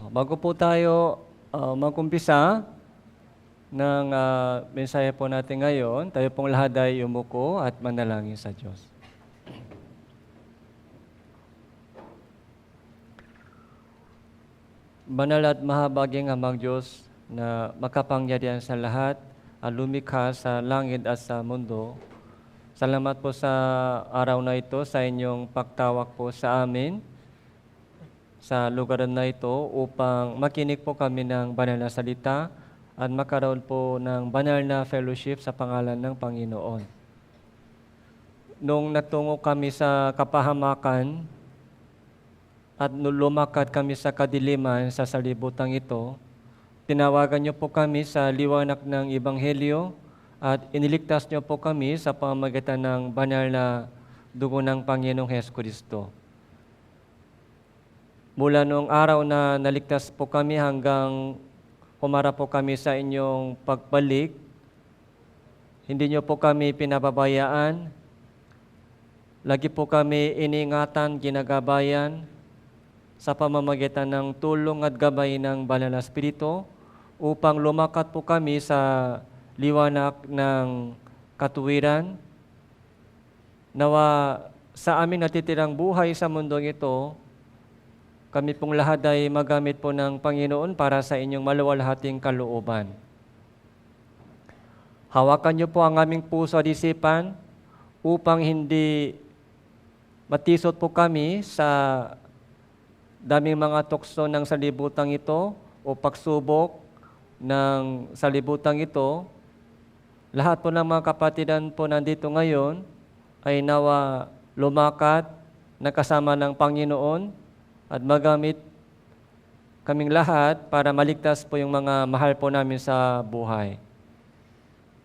Bago po tayo mag-umpisa ng mensahe po natin ngayon, tayo pong lahat ay umuko at manalangin sa Diyos. Banal at mahabaging Amang Diyos na makapangyarihan sa lahat at lumikha sa langit at sa mundo, salamat po sa araw na ito, sa inyong pagtawag po sa amin sa lugar na ito upang makinig po kami ng banal na salita at makaroon po ng banal na fellowship sa pangalan ng Panginoon. Nung natungo kami sa kapahamakan at lumakad kami sa kadiliman sa salibutang ito, tinawagan niyo po kami sa liwanag ng Ebanghelyo at iniligtas niyo po kami sa pamamagitan ng banal na dugo ng Panginoong Jesucristo. Mula noong araw na naligtas po kami hanggang humarap po kami sa inyong pagbalik, hindi niyo po kami pinababayaan. Lagi po kami iniingatan, ginagabayan sa pamamagitan ng tulong at gabay ng Banal na Espiritu upang lumakad po kami sa liwanag ng katuwiran. Nawa sa aming natitirang buhay sa mundong ito, kami pong lahat ay magamit po ng Panginoon para sa inyong maluwalhating kalooban. Hawakan niyo po ang aming puso at isipan upang hindi matisot po kami sa daming mga tukso ng salibutang ito o pagsubok ng salibutang ito. Lahat po ng mga kapatidan po nandito ngayon ay nawa lumakad na kasama ng Panginoon at magamit kaming lahat para maligtas po yung mga mahal po namin sa buhay.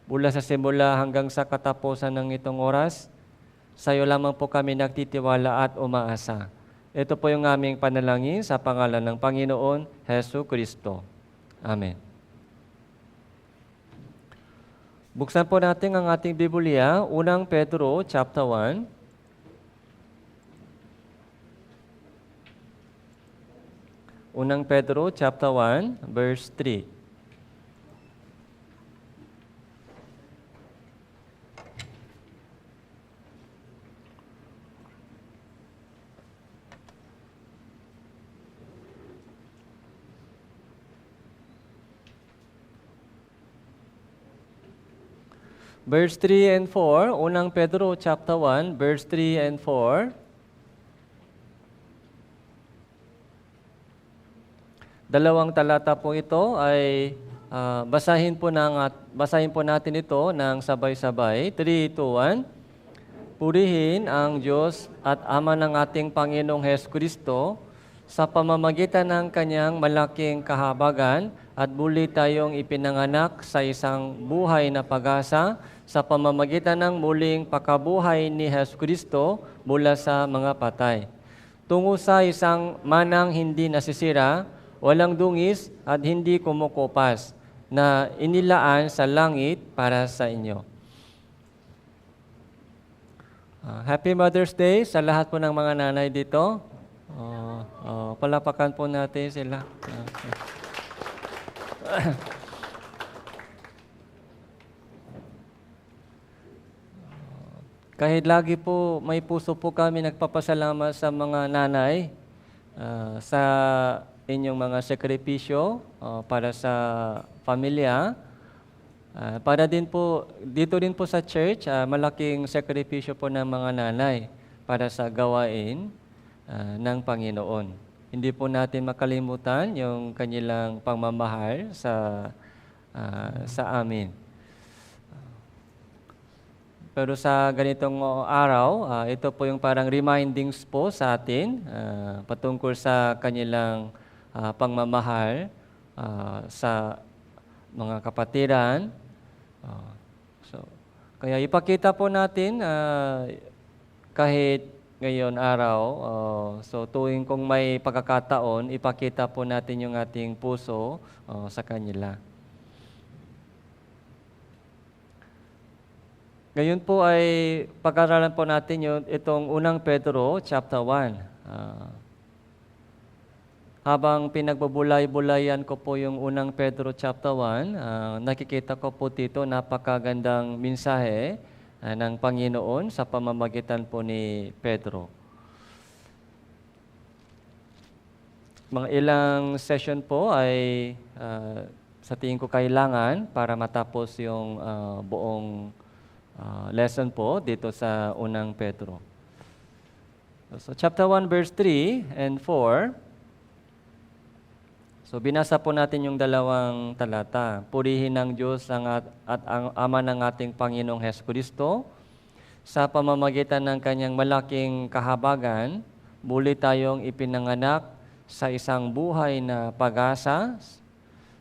Mula sa simula hanggang sa katapusan ng itong oras, sa iyo lamang po kami nagtitiwala at umaasa. Ito po yung aming panalangin sa pangalan ng Panginoon Jesucristo. Amen. Buksan po natin ang ating Biblia, unang Pedro chapter 1. Unang Pedro chapter 1 verse 3. Verse 3 and 4, unang Pedro chapter 1 verse 3 and 4. Dalawang talata po ito ay basahin po natin ito ng sabay-sabay. 3, 2, 1. Purihin ang Diyos at Ama ng ating Panginoong Jesucristo sa pamamagitan ng Kanyang malaking kahabagan at muli tayong ipinanganak sa isang buhay na pag-asa sa pamamagitan ng muling pagkabuhay ni Jesucristo mula sa mga patay. Tungo sa isang manang hindi nasisira, walang dungis at hindi kumukupas, na inilaan sa langit para sa inyo. Happy Mother's Day sa lahat po ng mga nanay dito. Palapakan po natin sila. Kahit lagi po may puso po kami nagpapasalamat sa mga nanay sa inyong mga sakripisyo para sa pamilya. Para din po, dito din po sa church, malaking sakripisyo po ng mga nanay para sa gawain ng Panginoon. Hindi po natin makalimutan yung kanilang pagmamahal sa amin. Pero sa ganitong araw, ito po yung parang remindings po sa atin patungkol sa kanilang pagmamahal sa mga kapatiran. Kaya ipakita po natin kahit ngayon araw, tuwing kung may pagkakataon, ipakita po natin yung ating puso sa kanila. Ngayon po ay pag-aralan po natin itong unang Pedro chapter 1. habang pinagbubulay-bulayan ko po yung unang Pedro chapter 1, nakikita ko po dito napakagandang mensahe ng Panginoon sa pamamagitan po ni Pedro. Mga ilang session po ay sa tingin ko kailangan para matapos yung buong lesson po dito sa unang Pedro. So chapter 1 verse 3 and 4. So binasa po natin yung dalawang talata. Purihin ng Diyos at ang Ama ng ating Panginoong Hesukristo sa pamamagitan ng kanyang malaking kahabagan, muli tayong ipinanganak sa isang buhay na pag-asa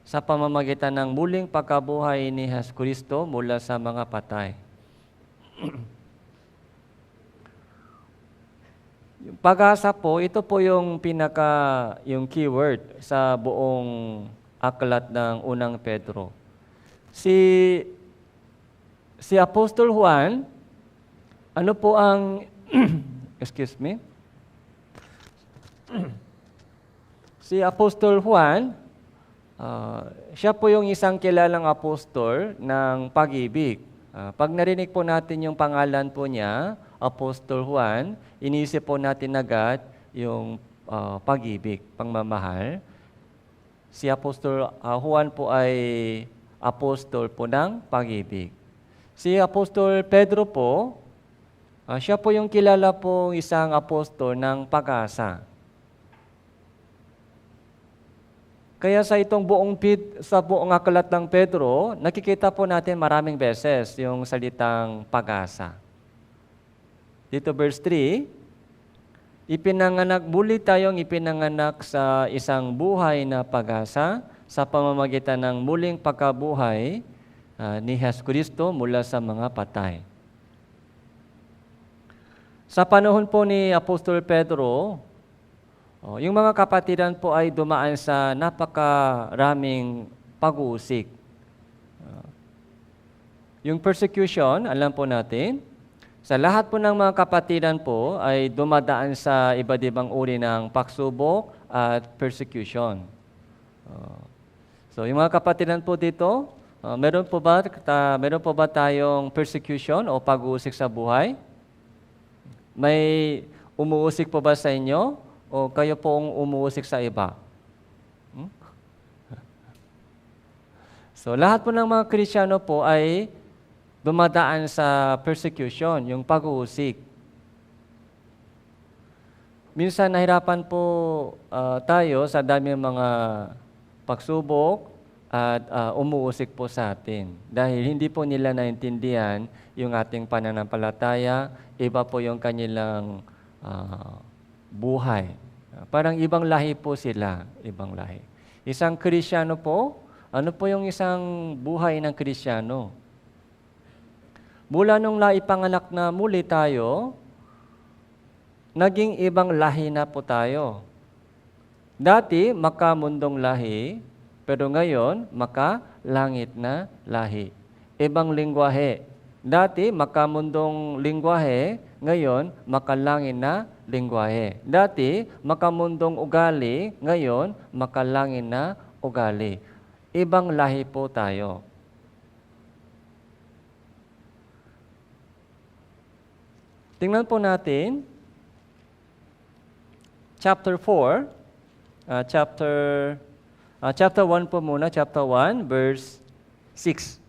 sa pamamagitan ng muling pagkabuhay ni Hesukristo mula sa mga patay. Yung pag-asa po, ito po yung yung keyword sa buong aklat ng unang Pedro. Si Apostol Juan, ano po ang excuse me? Si Apostol Juan, siya po yung isang kilalang apostol ng pag-ibig. Pag narinig po natin yung pangalan po niya, Apostol Juan, inisip po natin agad yung pag-ibig, pagmamahal. Si Apostol Juan po ay apostol po ng pag-ibig. Si Apostol Pedro po, siya po yung kilala po isang apostol ng pag-asa. Kaya sa itong buong aklat ng Pedro, nakikita po natin maraming beses yung salitang pag-asa. Dito verse 3, muli tayong ipinanganak sa isang buhay na pag-asa sa pamamagitan ng muling pagkabuhay ni Hesukristo mula sa mga patay. Sa panahon po ni Apostol Pedro, yung mga kapatiran po ay dumaan sa napakaraming pag-uusik. Yung persecution, alam po natin, sa lahat po ng mga kapatiran po ay dumadaan sa iba't ibang uri ng pagsubok at persecution. So yung mga kapatiran po dito, meron po ba tayong persecution o pag-uusik sa buhay? May umuusik po ba sa inyo o kayo pong umuusik sa iba? So lahat po ng mga Kristiyano po ay dumadaan sa persecution, yung pag-uusik. Minsan nahirapan po tayo sa dami ng mga pagsubok at umuusik po sa atin. Dahil hindi po nila naintindihan yung ating pananampalataya, iba po yung kanilang buhay. Parang ibang lahi po sila, ibang lahi. Isang Kristiyano po, ano po yung isang buhay ng Kristiyano? Mula nung naipanganak na muli tayo, naging ibang lahi na po tayo. Dati, makamundong lahi, pero ngayon, makalangit na lahi. Ibang lingwahe. Dati, makamundong lingwahe, ngayon, makalangit na lingwahe. Dati, makamundong ugali, ngayon, makalangit na ugali. Ibang lahi po tayo. Tingnan po natin, chapter 4, chapter 1 po muna, chapter 1, verse 6.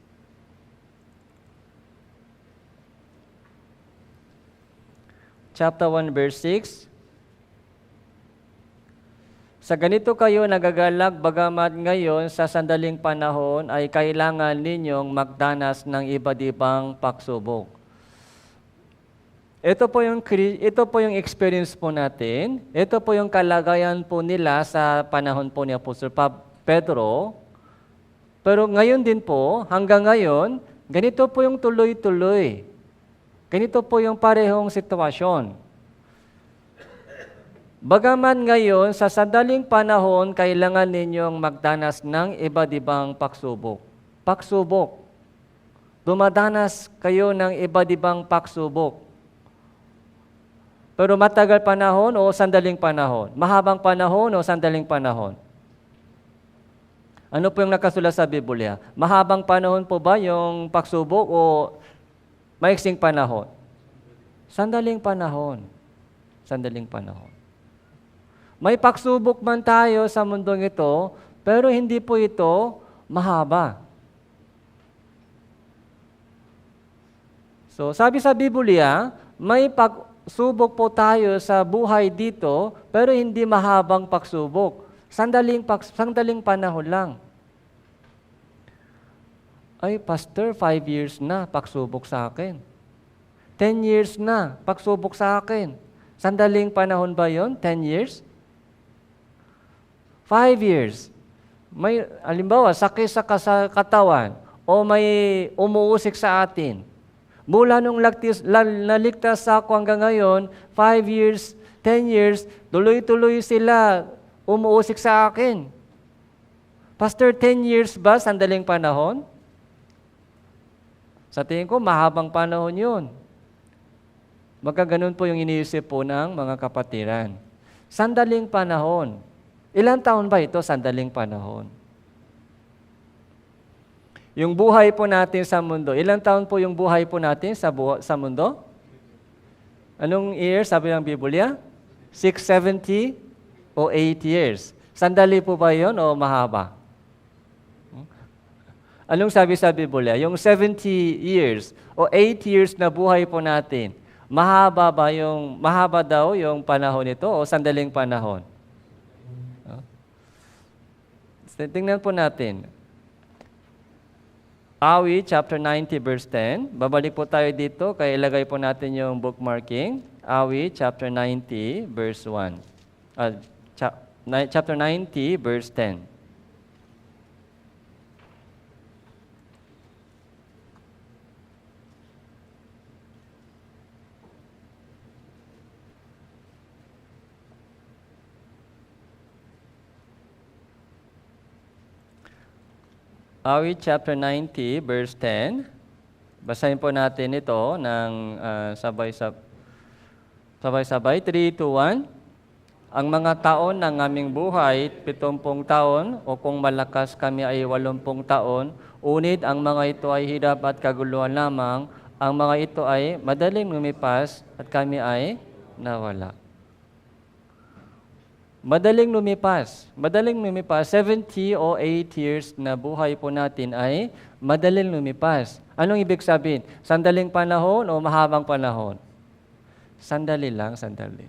Chapter 1, verse 6. Sa ganito kayo nagagalag, bagamat ngayon sa sandaling panahon ay kailangan ninyong magdanas ng iba't ibang pagsubok. Ito po yung experience po natin. Ito po yung kalagayan po nila sa panahon po ni Apostol Pedro. Pero ngayon din po, hanggang ngayon, ganito po yung tuloy-tuloy. Ganito po yung parehong sitwasyon. Bagaman ngayon, sa sandaling panahon, kailangan ninyong magdanas ng iba't ibang pagsubok. Pagsubok. Dumadanas kayo ng iba't ibang pagsubok. Pero matagal panahon o sandaling panahon? Mahabang panahon o sandaling panahon? Ano po yung nakasulat sa Biblia? Mahabang panahon po ba yung pagsubok o maiksing panahon? Sandaling panahon. Sandaling panahon. May pagsubok man tayo sa mundong ito, pero hindi po ito mahaba. So, sabi sa Biblia, may pagsubok po tayo sa buhay dito, pero hindi mahabang pagsubok. Sandaling panahon lang. Ay, Pastor, 5 years na pagsubok sa akin. 10 years na pagsubok sa akin. Sandaling panahon ba yon? 10 years? 5 years. May, alimbawa, sakit sa katawan o may umuusik sa atin. Mula nung naligtas ako hanggang ngayon, 5 years, 10 years, tuloy-tuloy sila umuusik sa akin. Pastor, 10 years ba sandaling panahon? Sa tingin ko, mahabang panahon yun. Magkaganon po yung iniisip po ng mga kapatiran. Sandaling panahon. Ilang taon ba ito sandaling panahon? Yung buhay po natin sa mundo. Ilang taon po yung buhay po natin sa mundo? Anong year sabi ng Biblia? 670 o 8 years. Sandali po ba yun o mahaba? Anong sabi sa Biblia? Yung 70 years o 8 years na buhay po natin, mahaba daw yung panahon nito o sandaling panahon? Tingnan po natin. Awit chapter 90 verse 10. Babalik po tayo dito, kaya ilagay po natin yung bookmarking. Awit chapter 90 verse 1. Chapter 90 verse 10. Awit chapter 90, verse 10. Basahin po natin ito ng sabay-sabay. 3, 2, 1. Ang mga taon ng aming buhay, 70 taon, o kung malakas kami ay 80 taon, unit ang mga ito ay hirap at kaguluhan lamang, ang mga ito ay madaling lumipas at kami ay nawala. Madaling lumipas. 70 o 8 years na buhay po natin ay madaling lumipas. Anong ibig sabihin? Sandaling panahon o mahabang panahon? Sandali lang, sandali.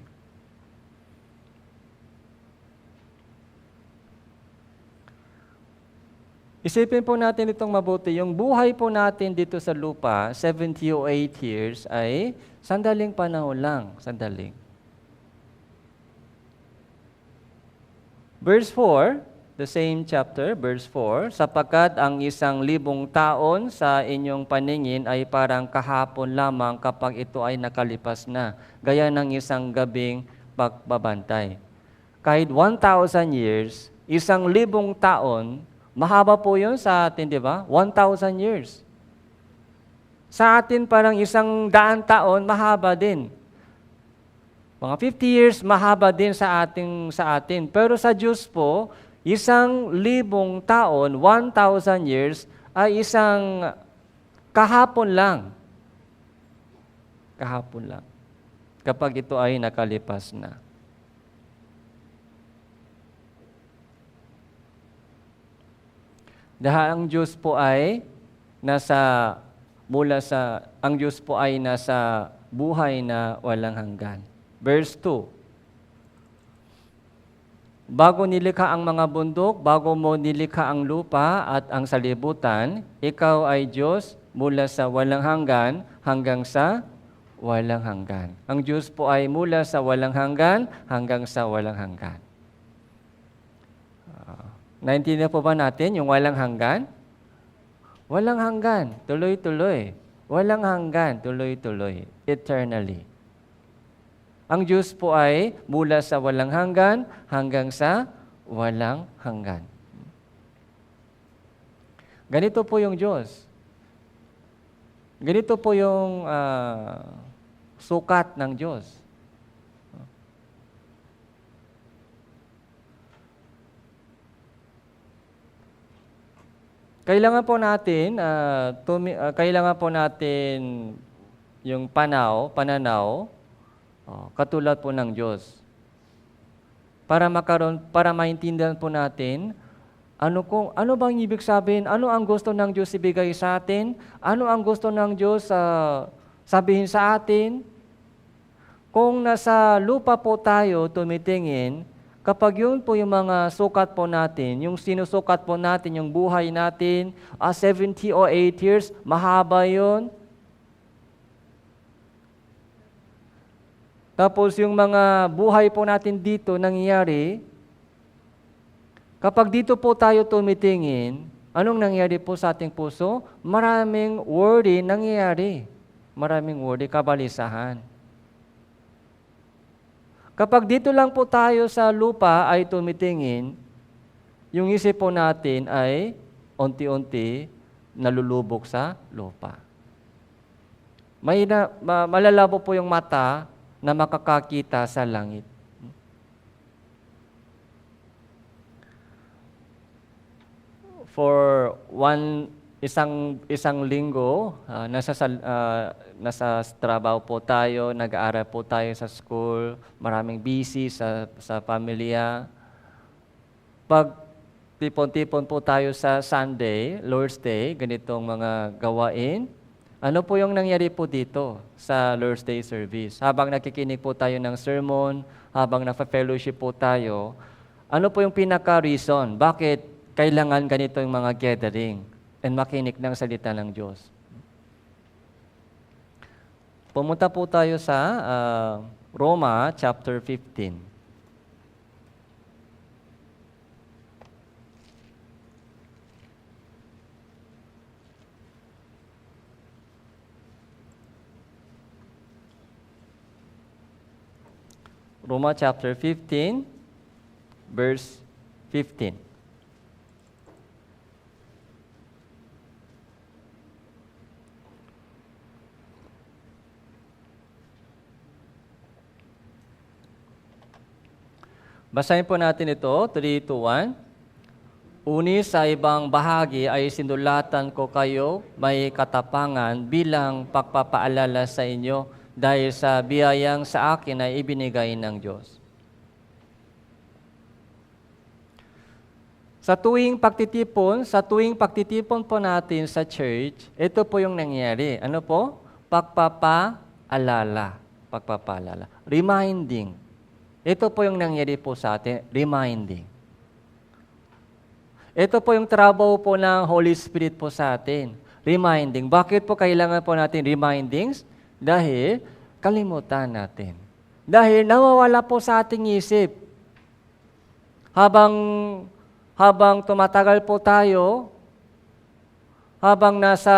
Isipin po natin itong mabuti. Yung buhay po natin dito sa lupa, 70 o 8 years, ay sandaling panahon lang. Sandaling. Verse 4, the same chapter, verse 4, sapagkat ang 1,000 taon sa inyong paningin ay parang kahapon lamang kapag ito ay nakalipas na, gaya ng isang gabing pagbabantay. Kahit 1,000 years, 1,000 taon, mahaba po yun sa atin, di ba? 1,000 years. Sa atin parang 100 taon, mahaba din. Mga 50 years, mahaba din sa atin. Pero sa Diyos po, 1,000 taon, 1,000 years, ay isang kahapon lang. Kahapon lang. Kapag ito ay nakalipas na. Dahil ang Diyos po ay nasa buhay na walang hanggan. Verse 2. Bago nilikha ang mga bundok, bago mo nilikha ang lupa at ang salibutan, ikaw ay Diyos mula sa walang hanggan hanggang sa walang hanggan. Ang Diyos po ay mula sa walang hanggan hanggang sa walang hanggan. Naintindihan po ba natin yung walang hanggan? Walang hanggan, tuloy-tuloy. Walang hanggan, tuloy-tuloy. Eternally. Ang Diyos po ay mula sa walang hanggan hanggang sa walang hanggan. Ganito po yung Diyos. Ganito po yung sukat ng Diyos. Kailangan po natin, kailangan po natin yung pananaw, katulad po ng Diyos. Para maintindihan po natin, ano bang ibig sabihin? Ano ang gusto ng Diyos ibigay sa atin? Ano ang gusto ng Diyos sabihin sa atin? Kung nasa lupa po tayo tumitingin, kapag yun po yung mga sukat po natin, yung sinusukat po natin, yung buhay natin, 70 o 8 years, mahaba yun. Tapos yung mga buhay po natin dito nangyayari, kapag dito po tayo tumitingin, anong nangyayari po sa ating puso? Maraming worry nangyayari. Maraming worry, kabalisahan. Kapag dito lang po tayo sa lupa ay tumitingin, yung isip po natin ay unti-unti nalulubog sa lupa. Malalabo po yung mata na makakakita sa langit. For isang linggo, nasa trabaho po tayo, nag-aaral po tayo sa school, maraming busy sa pamilya. Pag tipon-tipon po tayo sa Sunday, Lord's Day, ganitong mga gawain, ano po yung nangyari po dito sa Lord's Day service? Habang nakikinig po tayo ng sermon, habang na-fellowship po tayo, ano po yung pinaka-reason? Bakit kailangan ganito yung mga gathering and makinig ng salita ng Diyos? Pumunta po tayo sa Roma chapter 15. Roma chapter 15, verse 15. Basahin po natin ito, 3, 2, 1. Uni sa ibang bahagi ay sinulatan ko kayo may katapangan bilang pagpapaalala sa inyo dahil sa biyayang sa akin ay ibinigay ng Diyos. Sa tuwing pagtitipon po natin sa church, ito po yung nangyari. Ano po? Pagpapaalala. Reminding. Ito po yung nangyari po sa atin, reminding. Ito po yung trabaho po ng Holy Spirit po sa atin, reminding. Bakit po kailangan po natin remindings? Dahil kalimutan natin. Dahil nawawala po sa ating isip. Habang tumatagal po tayo, habang nasa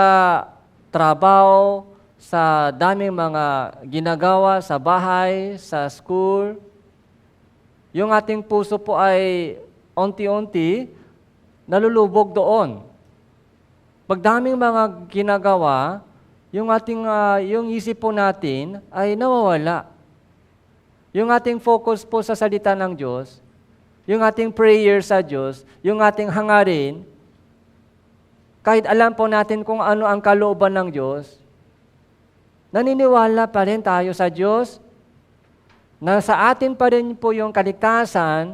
trabaho, sa daming mga ginagawa sa bahay, sa school, yung ating puso po ay unti-unti nalulubog doon. Pag daming mga ginagawa, yung isip po natin ay nawawala. Yung ating focus po sa salita ng Diyos, yung ating prayer sa Diyos, yung ating hangarin, kahit alam po natin kung ano ang kalooban ng Diyos, naniniwala pa rin tayo sa Diyos, na sa atin pa rin po yung kaligtasan.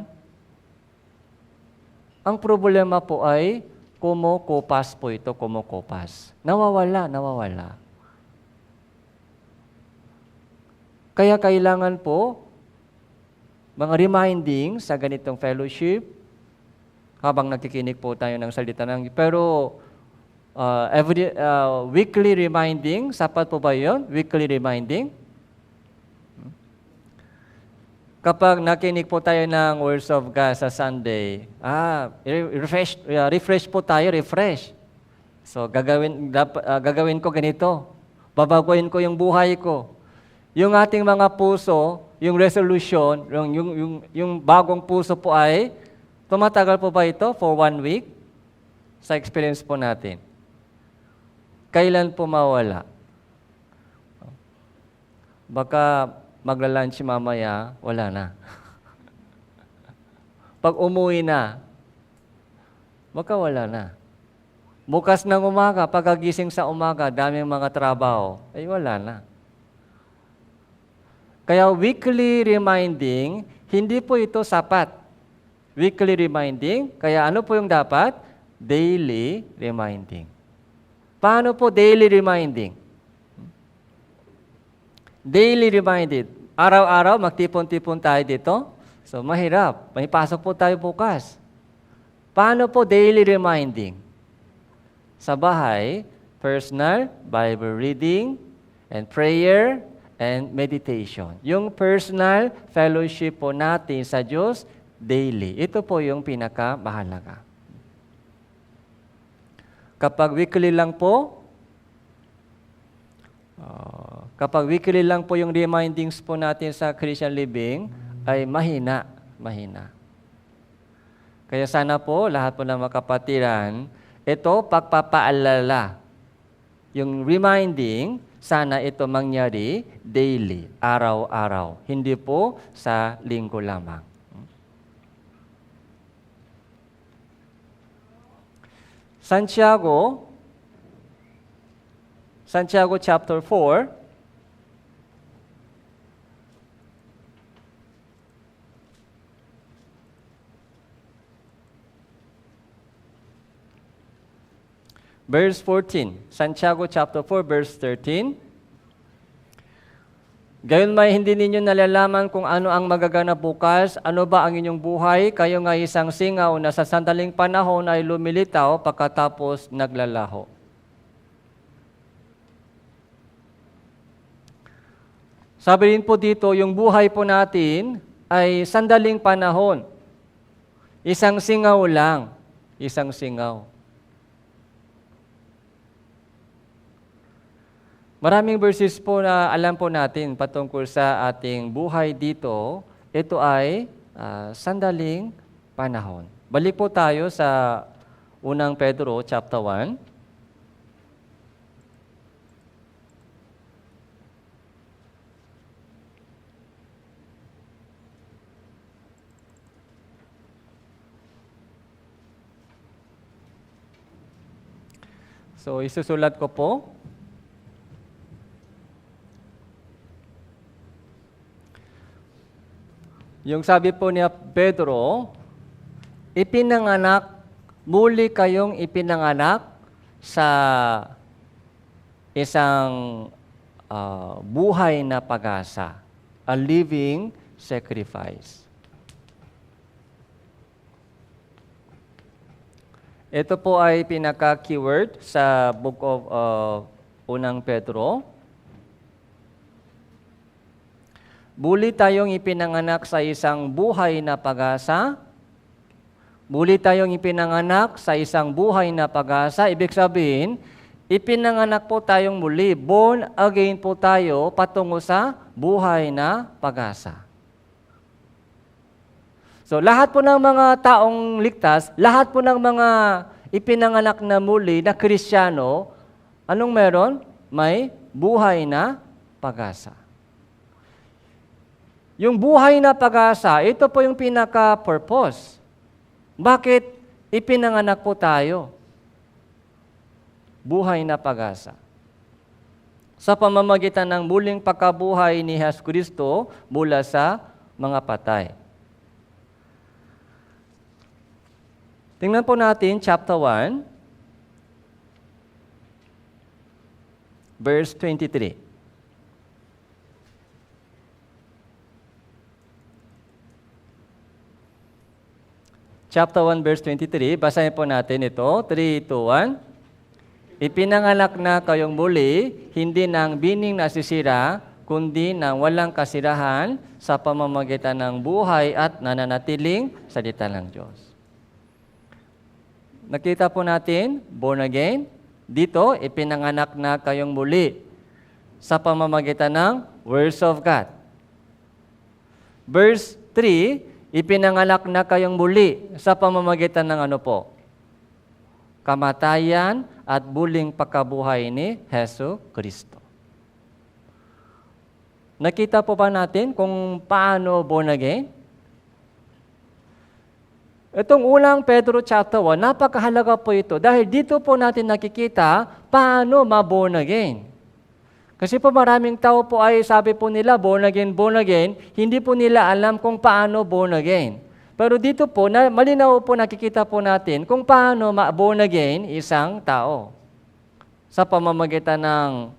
Ang problema po ay kumukupas po ito, kumukupas. Nawawala. Kaya kailangan po mga reminding sa ganitong fellowship habang nagkikinig po tayo ng salita ng Diyos. Pero weekly reminding, sapat po ba yun? Weekly reminding? Kapag nakinig po tayo ng words of God sa Sunday, refresh po tayo, refresh. So gagawin ko ganito. Babaguhin ko yung buhay ko. Yung ating mga puso, yung resolution, yung bagong puso po ay, tumatagal po ba ito for 1 week? Sa experience po natin. Kailan po mawala? Baka magla-lunch mamaya, wala na. Pag umuwi na, baka wala na. Bukas ng umaga, pagkagising sa umaga, daming mga trabaho. Ay wala na. Kaya weekly reminding, hindi po ito sapat. Weekly reminding, kaya ano po yung dapat? Daily reminding. Paano po daily reminding? Daily reminded. Araw-araw, magtipon-tipon tayo dito. So, mahirap. May pasok po tayo bukas. Paano po daily reminding? Sa bahay, personal, Bible reading, and prayer, and meditation. Yung personal fellowship po natin sa Diyos, daily. Ito po yung pinakamahalaga. Kapag weekly lang po, yung remindings po natin sa Christian living, ay mahina. Kaya sana po, lahat po ng mga kapatiran, ito, pagpapaalala. Yung reminding, sana ito mangyari daily, araw-araw. Hindi po sa linggo lamang. Santiago chapter 4, verse 14. Santiago chapter 4, verse 13. Gayon may hindi ninyo nalalaman kung ano ang magaganap bukas, ano ba ang inyong buhay, kayo nga isang singaw na sa sandaling panahon ay lumilitaw pagkatapos naglalaho. Sabi rin po dito, yung buhay po natin ay sandaling panahon. Isang singaw lang. Isang singaw. Maraming verses po na alam po natin patungkol sa ating buhay dito. Ito ay sandaling panahon. Balik po tayo sa unang Pedro chapter 1. So, isusulat ko po. Yung sabi po ni Pedro, muli kayong ipinanganak sa isang buhay na pag-asa, a living sacrifice. Ito po ay pinaka-keyword sa book of unang Pedro. Muli tayong ipinanganak sa isang buhay na pag-asa. Muli tayong ipinanganak sa isang buhay na pag-asa. Ibig sabihin, ipinanganak po tayong muli. Born again po tayo patungo sa buhay na pag-asa. So, lahat po ng mga taong ligtas, lahat po ng mga ipinanganak na muli na Kristiyano, anong meron? May buhay na pag-asa. Yung buhay na pag-asa, ito po yung pinaka-purpose. Bakit ipinanganak po tayo? Buhay na pag-asa. Sa pamamagitan ng muling pagkabuhay ni Jesucristo mula sa mga patay. Tingnan po natin chapter 1, verse 23. Chapter 1, verse 23, basahin po natin ito. 3, 2, 1. Ipinanganak na kayong muli, hindi ng bining nasisira, kundi ng walang kasirahan sa pamamagitan ng buhay at nananatiling salita ng Diyos. Nakita po natin, born again. Dito, ipinanganak na kayong muli sa pamamagitan ng words of God. Verse 3, ipinanganak na kayong muli sa pamamagitan ng ano po? Kamatayan at muling pagkabuhay ni Jesucristo. Nakita po ba natin kung paano born again? Itong unang Pedro chapter 1, napakahalaga po ito dahil dito po natin nakikita paano ma-born again. Kasi po maraming tao po ay sabi po nila born again, hindi po nila alam kung paano born again. Pero dito po, malinaw po nakikita po natin kung paano ma-born again isang tao. Sa pamamagitan ng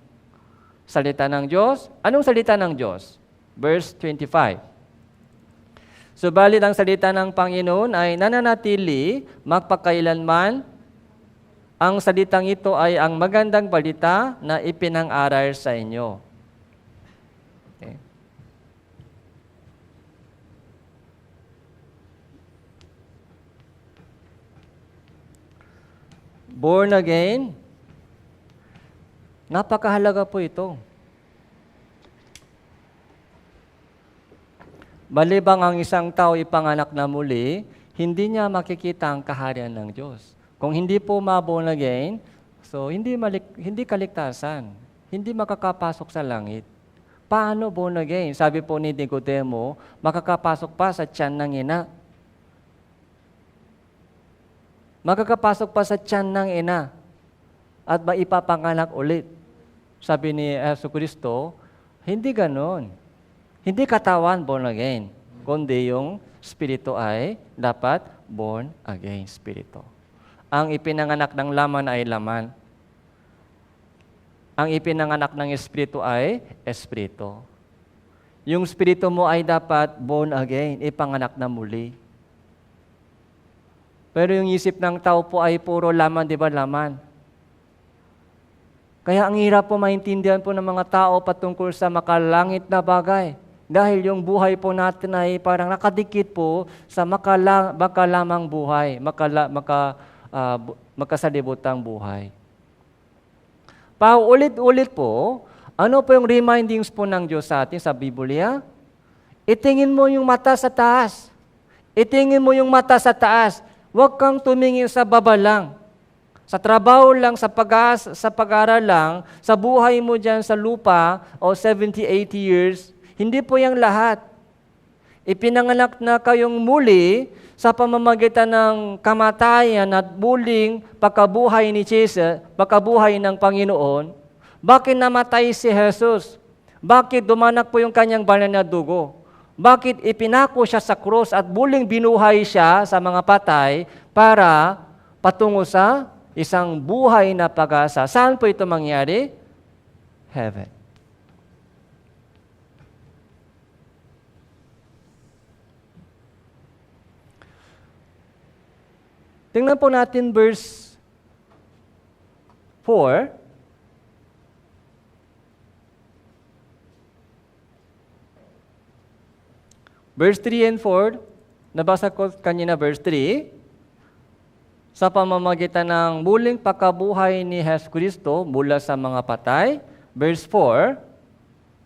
salita ng Diyos. Anong salita ng Diyos? Verse 25. Subalit ang salita ng Panginoon ay nananatili magpakailanman. Ang salitang ito ay ang magandang balita na ipinang-aral sa inyo. Okay. Born again, napakahalaga po ito. Malibang ang isang tao ipanganak na muli, hindi niya makikita ang kaharian ng Diyos. Kung hindi po ma-born again, so hindi kaligtasan. Hindi makakapasok sa langit. Paano born again? Sabi po ni Nicodemo, makakapasok pa sa tiyan ng ina. Makakapasok pa sa tiyan ng ina at maipapanganak ulit. Sabi ni Jesucristo, hindi ganon. Hindi katawan born again, kundi yung spirito ay dapat born again spirito. Ang ipinanganak ng laman ay laman. Ang ipinanganak ng espiritu ay espiritu. Yung spirito mo ay dapat born again, ipanganak na muli. Pero yung isip ng tao po ay puro laman, di ba laman? Kaya ang hirap po maintindihan po ng mga tao patungkol sa makalangit na bagay. Dahil yung buhay po natin ay parang nakadikit po sa makalamang buhay, makasalibutang buhay. Paulit-ulit po, ano po yung remindings po ng Diyos sa atin sa Biblia? Itingin mo yung mata sa taas. Itingin mo yung mata sa taas. Huwag kang tumingin sa baba lang. Sa trabaho lang, sa pag-aaral lang, sa buhay mo dyan sa lupa o 70, 80 years, hindi po yung lahat. Ipinanganak na kayong muli sa pamamagitan ng kamatayan at muling pagkabuhay ni Jesus, pagkabuhay ng Panginoon. Bakit namatay si Jesus? Bakit dumanak po yung kanyang banal na dugo? Bakit ipinako siya sa krus at muling binuhay siya sa mga patay para patungo sa isang buhay na pag-asa? Saan po ito mangyari? Heaven. Tingnan po natin verse 4. Verse 3 and 4, nabasa ko kanina verse 3, sa pamamagitan ng muling pagkabuhay ni Jesucristo mula sa mga patay. Verse 4,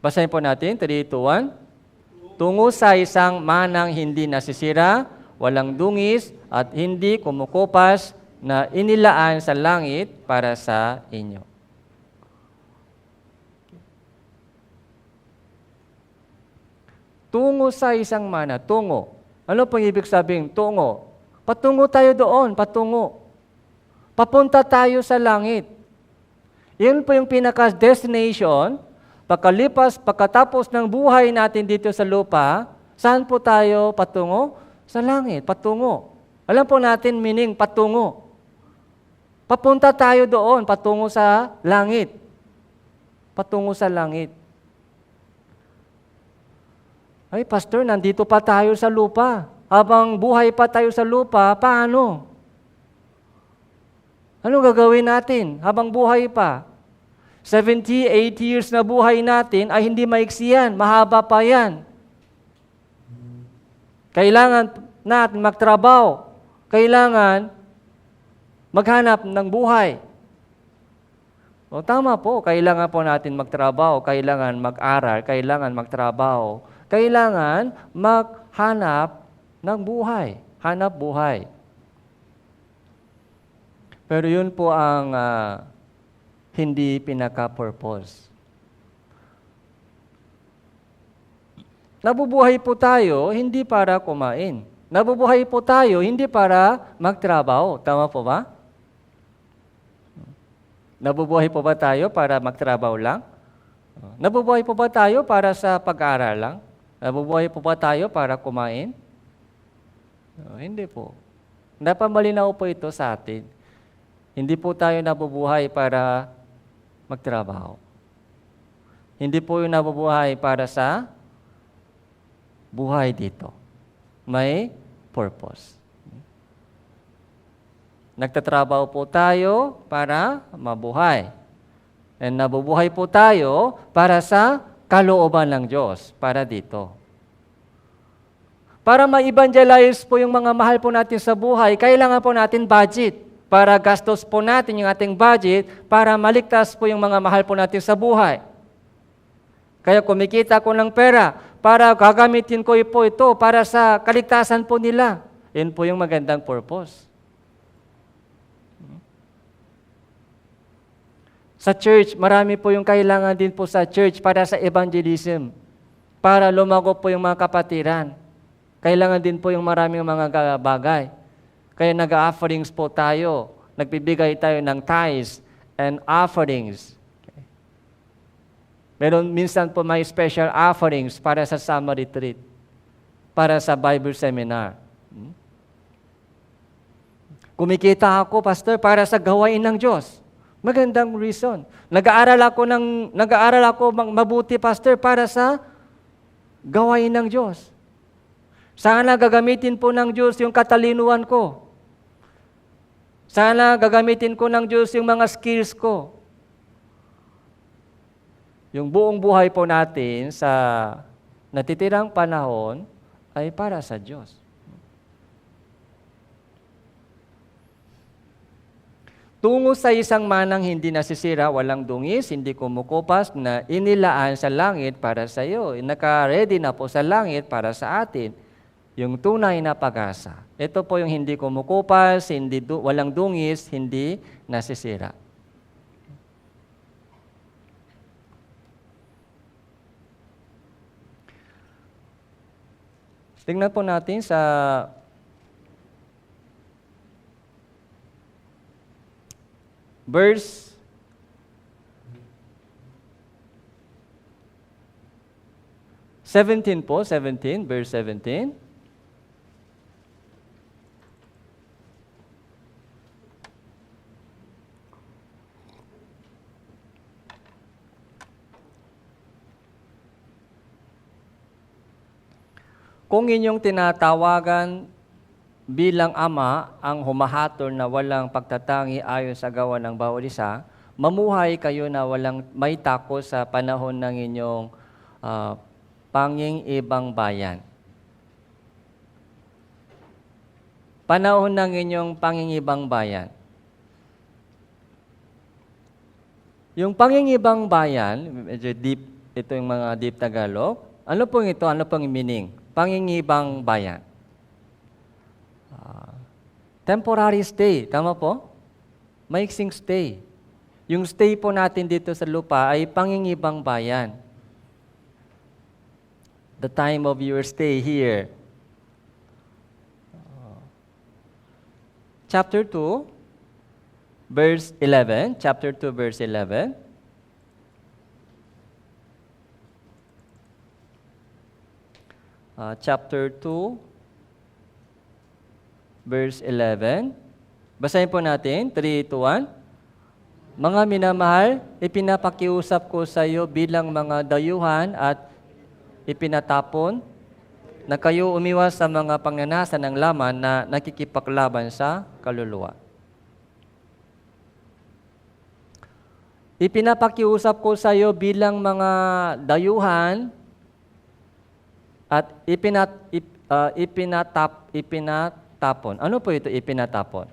basahin po natin, 3, 2, 1. Tungo sa isang manang hindi nasisira, walang dungis, at hindi kumukupas na inilaan sa langit para sa inyo. Tungo sa isang mana, tungo. Ano pang ibig sabihin? Tungo. Patungo tayo doon, patungo. Papunta tayo sa langit. Yan po yung pinaka-destination. Pagkatapos ng buhay natin dito sa lupa, saan po tayo patungo? Sa langit, patungo. Alam po natin meaning patungo. Papunta tayo doon, patungo sa langit. Patungo sa langit. Ay, Pastor, nandito pa tayo sa lupa. Habang buhay pa tayo sa lupa, paano? Ano gagawin natin habang buhay pa? 70, 80 years na buhay natin ay hindi maiksi yan, mahaba pa yan. Kailangan natin magtrabaho. Kailangan maghanap ng buhay. O tama po, kailangan po natin magtrabaho, kailangan mag-aral, kailangan magtrabaho, kailangan maghanap ng buhay, hanap buhay. Pero yun po ang hindi pinaka-purpose. Nabubuhay po tayo hindi para kumain. Nabubuhay po tayo hindi para magtrabaho. Tama po ba? Nabubuhay po ba tayo para magtrabaho lang? Nabubuhay po ba tayo para sa pag-aaral lang? Nabubuhay po ba tayo para kumain? Hindi po. Dapat malinaw po ito sa atin. Hindi po tayo nabubuhay para magtrabaho. Hindi po yung nabubuhay para sa buhay dito. May purpose. Nagtatrabaho po tayo para mabuhay. And nabubuhay po tayo para sa kalooban ng Diyos, para dito. Para ma-evangelize po yung mga mahal po natin sa buhay, kailangan po natin budget. Para gastos po natin yung ating budget, para maligtas po yung mga mahal po natin sa buhay. Kaya kumikita ko ng pera, para gagamitin ko po ito para sa kaligtasan po nila. Yan po yung magandang purpose. Sa church, marami po yung kailangan din po sa church para sa evangelism. Para lumago po yung mga kapatiran. Kailangan din po yung maraming mga bagay. Kaya nag-offerings po tayo. Nagbibigay tayo ng tithes and offerings. Okay. Meron minsan po may special offerings para sa summer retreat. Para sa Bible seminar. Kumikita ako, Pastor, para sa gawain ng Diyos. Magandang reason. Nag-aaral ako mabuti, Pastor, para sa gawain ng Diyos. Sana gagamitin po ng Diyos yung katalinuhan ko. Sana gagamitin ko ng Diyos yung mga skills ko. Yung buong buhay po natin sa natitirang panahon ay para sa Diyos. Tungo sa isang manang hindi nasisira, walang dungis, hindi kumukupas, na inilaan sa langit para sa iyo. Naka-ready na po sa langit para sa atin. Yung tunay na pag-asa. Ito po yung hindi kumukupas, walang dungis, hindi nasisira. Tingnan po natin sa verse 17 po, verse 17. Kung inyong tinatawagan bilang ama ang humahatol na walang pagtatangi ayon sa gawa ng bawat isa, mamuhay kayo na walang may takot sa panahon ng inyong pangingibang bayan. Panahon ng inyong pangingibang bayan. Yung pangingibang bayan, medyo deep, ito yung mga deep Tagalog. Ano pong ito? Ano pong meaning? Pangingibang bayan. Temporary stay, tama po? Maiksing stay. Yung stay po natin dito sa lupa ay pangingibang bayan. The time of your stay here. Chapter 2, verse 11. Chapter 2, verse 11. Chapter 2, verse 11. Basahin po natin, 3, 2, 1. Mga minamahal, ipinapakiusap ko sa iyo bilang mga dayuhan at ipinatapon na kayo umiwas sa mga pangnanasa ng laman na nakikipaglaban sa kaluluwa. Ipinapakiusap ko sa iyo bilang mga dayuhan at ipinatapon. Ano po ito ipinatapon?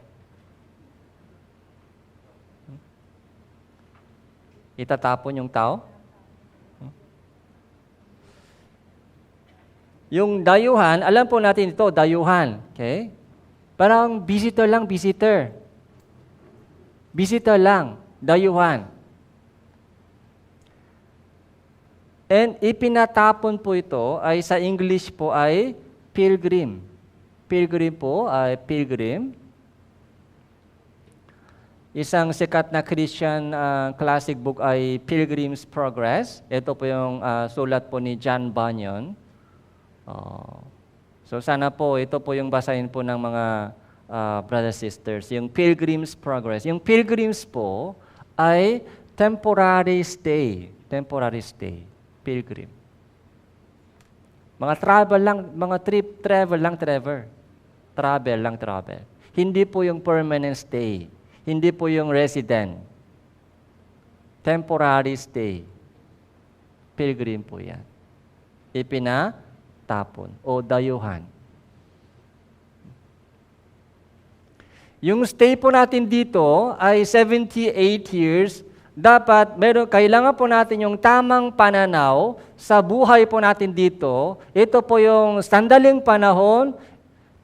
Itatapon yung tao? Yung dayuhan, alam po natin ito, dayuhan. Okay? Parang visitor lang, visitor. Visitor lang, dayuhan. And ipinatapon po ito ay sa English po ay pilgrim. pilgrim po ay pilgrim. Isang sikat na Christian classic book ay Pilgrim's Progress. Ito po yung sulat po ni John Bunyan. So sana po, ito po yung basahin po ng mga brothers sisters. Yung Pilgrim's Progress. Yung pilgrims po ay temporary stay. Temporary stay. Pilgrim. Mga travel lang, mga travel lang. Travel lang. Hindi po yung permanent stay. Hindi po yung resident. Temporary stay. Pilgrim po yan. Ipinatapon o dayuhan. Yung stay po natin dito ay 78 years. Dapat, kailangan po natin yung tamang pananaw sa buhay po natin dito. Ito po yung sandaling panahon,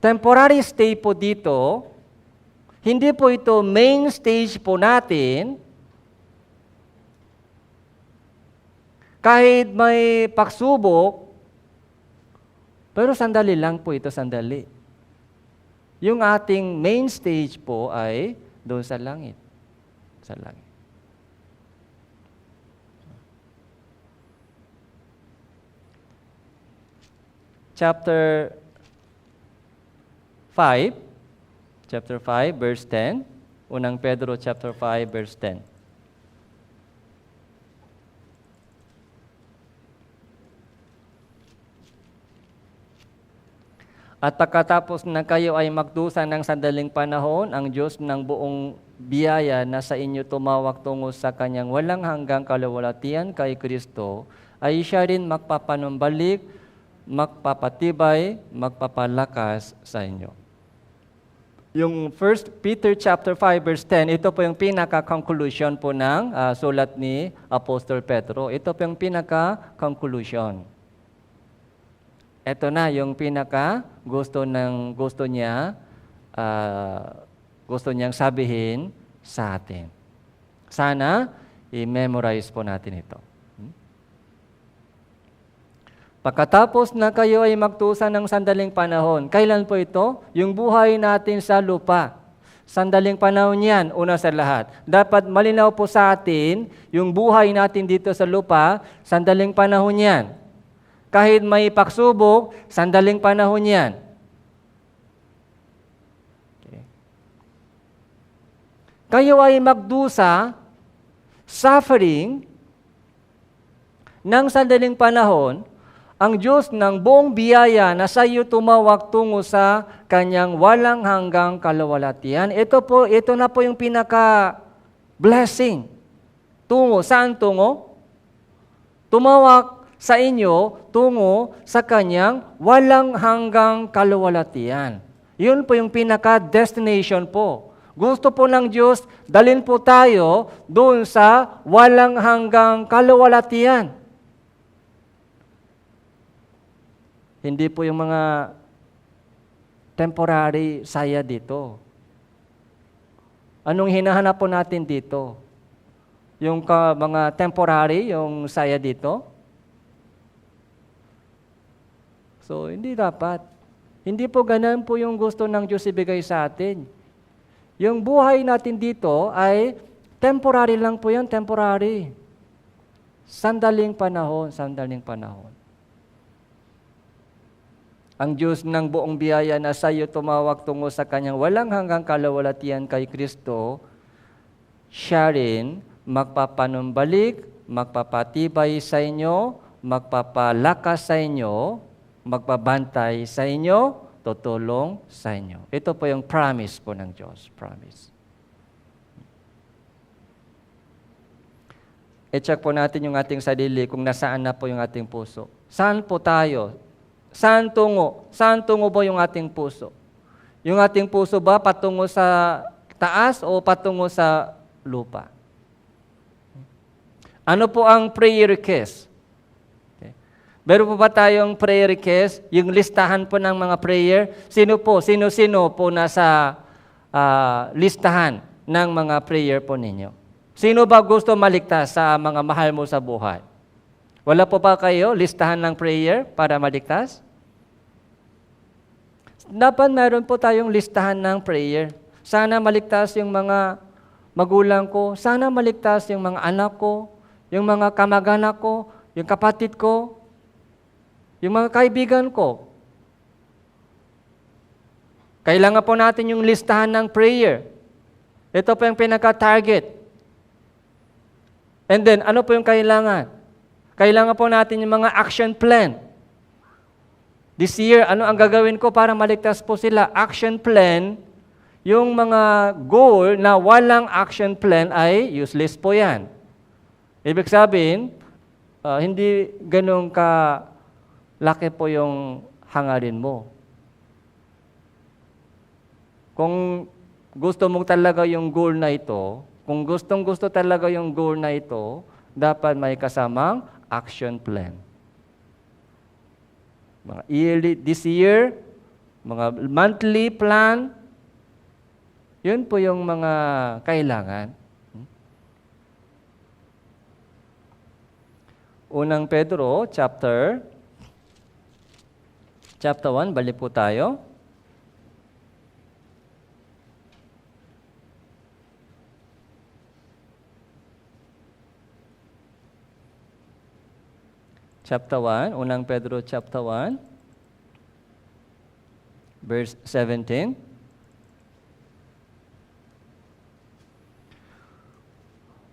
temporary stay po dito. Hindi po ito main stage po natin. Kahit may pagsubok, pero sandali lang po ito, sandali. Yung ating main stage po ay doon sa langit. Sa langit. Chapter 5, verse 10. Unang Pedro, chapter 5, verse 10. At pagkatapos na kayo ay magdusa ng sandaling panahon, ang Diyos ng buong biyaya na sa inyo tumawag tungo sa Kanyang walang hanggang kaluwalhatian kay Kristo, ay siya rin magpapanumbalik, magpapatibay, magpapalakas sa inyo. Yung 1 Peter chapter 5 verse 10, ito po yung pinaka-conclusion po ng sulat ni Apostol Pedro. Ito po yung pinaka-conclusion. Ito na yung gusto niyang sabihin sa atin. Sana i-memorize po natin ito. Pagkatapos na kayo ay magtusa ng sandaling panahon, kailan po ito? Yung buhay natin sa lupa. Sandaling panahon yan, una sa lahat. Dapat malinaw po sa atin, yung buhay natin dito sa lupa, sandaling panahon yan. Kahit may pagsubok, sandaling panahon yan. Okay. Kayo ay magdusa, suffering, ng sandaling panahon, ang Diyos ng buong biyaya na sa iyo tumawag tungo sa Kanyang walang hanggang kaluwalhatian. Ito na po yung pinaka-blessing. Saan tungo? Tumawag sa inyo tungo sa Kanyang walang hanggang kaluwalhatian. Yun po yung pinaka-destination po. Gusto po ng Diyos, dalhin po tayo doon sa walang hanggang kaluwalhatian. Hindi po yung mga temporary saya dito. Anong hinahanap po natin dito? Yung mga temporary, yung saya dito? So, hindi dapat. Hindi po ganun po yung gusto ng Diyos ibigay sa atin. Yung buhay natin dito ay temporary lang po yan, temporary. Sandaling panahon. Ang Diyos ng buong biyaya na sa iyo tumawag tungo sa Kanyang walang hanggang kaluwalhatian kay Kristo, siya rin magpapanumbalik, magpapatibay sa inyo, magpapalakas sa inyo, magbabantay sa inyo, tutulong sa inyo. Ito po yung promise po ng Diyos. Promise. I-check po natin yung ating sarili kung nasaan na po yung ating puso. Saan po tayo? Saan tungo? Saan tungo po yung ating puso? Yung ating puso ba patungo sa taas o patungo sa lupa? Ano po ang prayer request? Okay. Meron po ba tayong prayer request? Yung listahan po ng mga prayer? Sino po nasa listahan ng mga prayer po ninyo? Sino ba gusto maligtas sa mga mahal mo sa buhay? Wala po ba kayo listahan ng prayer para maligtas? Dapat meron po tayong listahan ng prayer. Sana maligtas yung mga magulang ko, sana maligtas yung mga anak ko, yung mga kamag-anak ko, yung kapatid ko, yung mga kaibigan ko. Kailangan po natin yung listahan ng prayer. Ito po yung pinaka-target. And then, ano po yung kailangan? Kailangan po natin yung mga action plan. This year, ano ang gagawin ko para maligtas po sila? Action plan, yung mga goal na walang action plan ay useless po yan. Ibig sabihin, hindi ganun ka laki po yung hangarin mo. Kung gusto mo talaga yung goal na ito, kung gustong-gusto talaga yung goal na ito, dapat may kasamang action plan. Mga yearly, this year, mga monthly plan, yun po yung mga kailangan. Unang Pedro, chapter 1, balik po tayo. Chapter 1, Unang Pedro chapter 1, verse 17.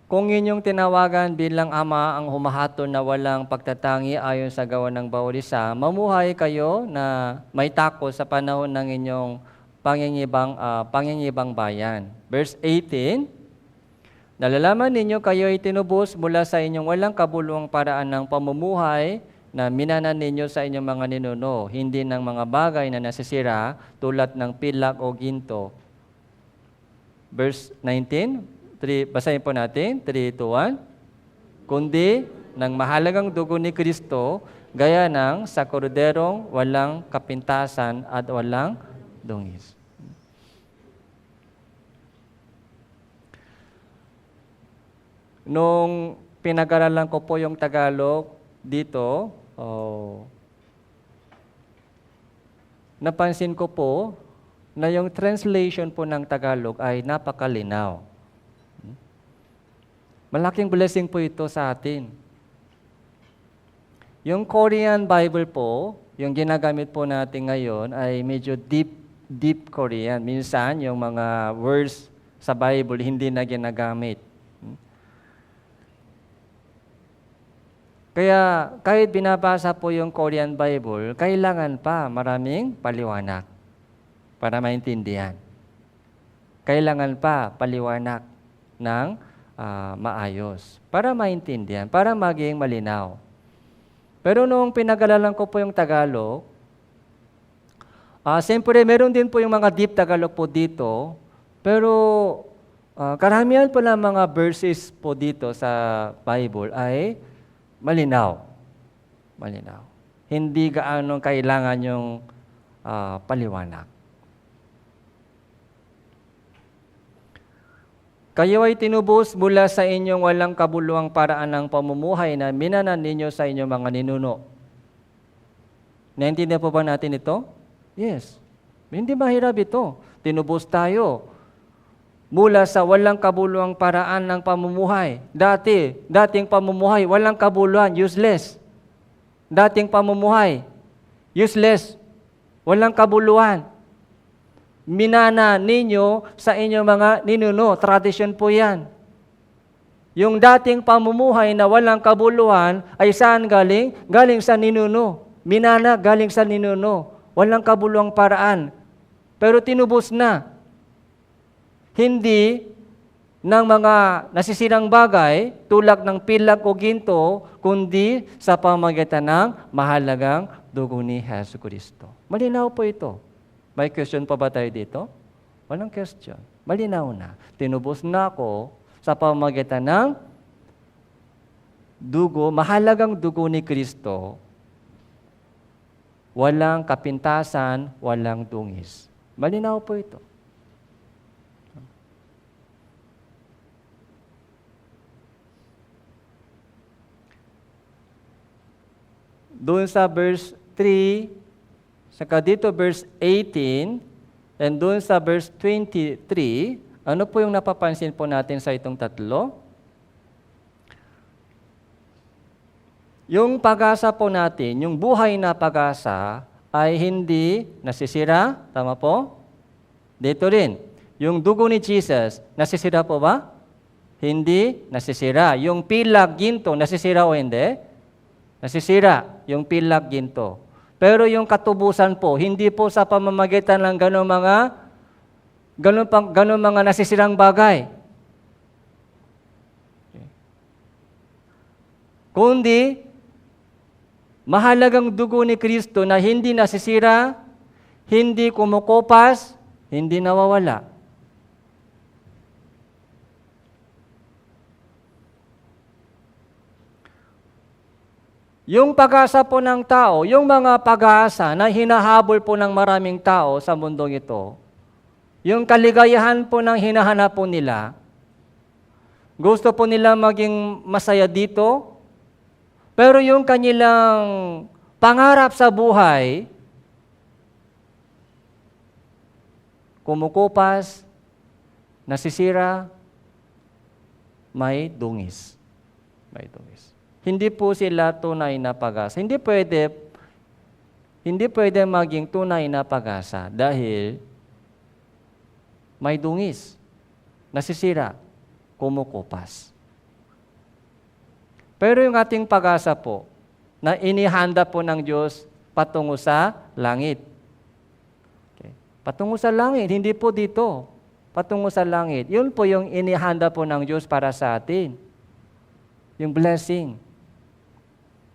Kung inyong tinawagan bilang ama ang humahatol na walang pagtatangi ayon sa gawa ng bawat isa, mamuhay kayo na may takot sa panahon ng inyong pangingibang bayan. Verse 18, nalalaman ninyo kayo ay tinubos mula sa inyong walang kabuluhang paraan ng pamumuhay na minanan ninyo sa inyong mga ninuno, hindi ng mga bagay na nasisira tulad ng pilak o ginto. Verse 19, basahin po natin, 3, 2, 1. Kundi ng mahalagang dugo ni Kristo, gaya ng sa koruderong walang kapintasan at walang dungis. Nung pinag-aralan ko po yung Tagalog dito, napansin ko po na yung translation po ng Tagalog ay napakalinaw. Malaking blessing po ito sa atin. Yung Korean Bible po, yung ginagamit po natin ngayon ay medyo deep Korean. Minsan, yung mga words sa Bible hindi na ginagamit. Kaya kahit binabasa po yung Korean Bible, kailangan pa maraming paliwanag para maintindihan. Kailangan pa paliwanag ng maayos para maintindihan, para maging malinaw. Pero nung pinag-aralan ko po yung Tagalog, siyempre meron din po yung mga deep Tagalog po dito, pero karamihan po ng mga verses po dito sa Bible ay malinaw. Malinaw. Hindi gaano kailangan yung paliwanag. Kayo ay tinubos mula sa inyong walang kabuluhang paraan ng pamumuhay na minanan ninyo sa inyong mga ninuno. Naintindihan po ba natin ito? Yes. Hindi mahirap ito. Tinubos tayo mula sa walang kabuluhang paraan ng pamumuhay. Dating pamumuhay, walang kabuluhan, useless. Dating pamumuhay, useless, walang kabuluhan. Minana ninyo sa inyong mga ninuno. Tradition po yan. Yung dating pamumuhay na walang kabuluhan ay saan galing? Galing sa ninuno. Minana galing sa ninuno. Walang kabuluhang paraan. Pero tinubos na. Hindi ng mga nasisirang bagay, tulad ng pilak o ginto, kundi sa pamamagitan ng mahalagang dugo ni Jesucristo. Malinaw po ito. May question pa ba tayo dito? Walang question. Malinaw na. Tinubos na ako sa pamamagitan ng dugo, mahalagang dugo ni Kristo, walang kapintasan, walang dungis. Malinaw po ito. Doon sa verse 3, Saka dito verse 18, and doon sa verse 23, ano po yung napapansin po natin sa itong tatlo? Yung pag-asa po natin, yung buhay na pag-asa ay hindi nasisira. Tama po? Dito rin, yung dugo ni Jesus, nasisira po ba? Hindi nasisira. Yung pilag ginto, nasisira o hindi? Nasisira, yung pilag ginto. Pero yung katubusan po, hindi po sa pamamagitan ng ganun mga nasisirang bagay. Kundi, mahalagang dugo ni Kristo na hindi nasisira, hindi kumukupas, hindi nawawala. Yung pag-asa po ng tao, yung mga pag-asa na hinahabol po ng maraming tao sa mundong ito, yung kaligayahan po ng hinahanap po nila, gusto po nila maging masaya dito, pero yung kanilang pangarap sa buhay, kumukupas, nasisira, may dungis. May dungis. Hindi po sila tunay na pag-asa. Hindi pwede maging tunay na pag-asa dahil may dungis, nasisira, kumukupas. Pero yung ating pag-asa po, na inihanda po ng Diyos patungo sa langit. Okay. Patungo sa langit, hindi po dito. Patungo sa langit. Yun po yung inihanda po ng Diyos para sa atin. Yung blessing.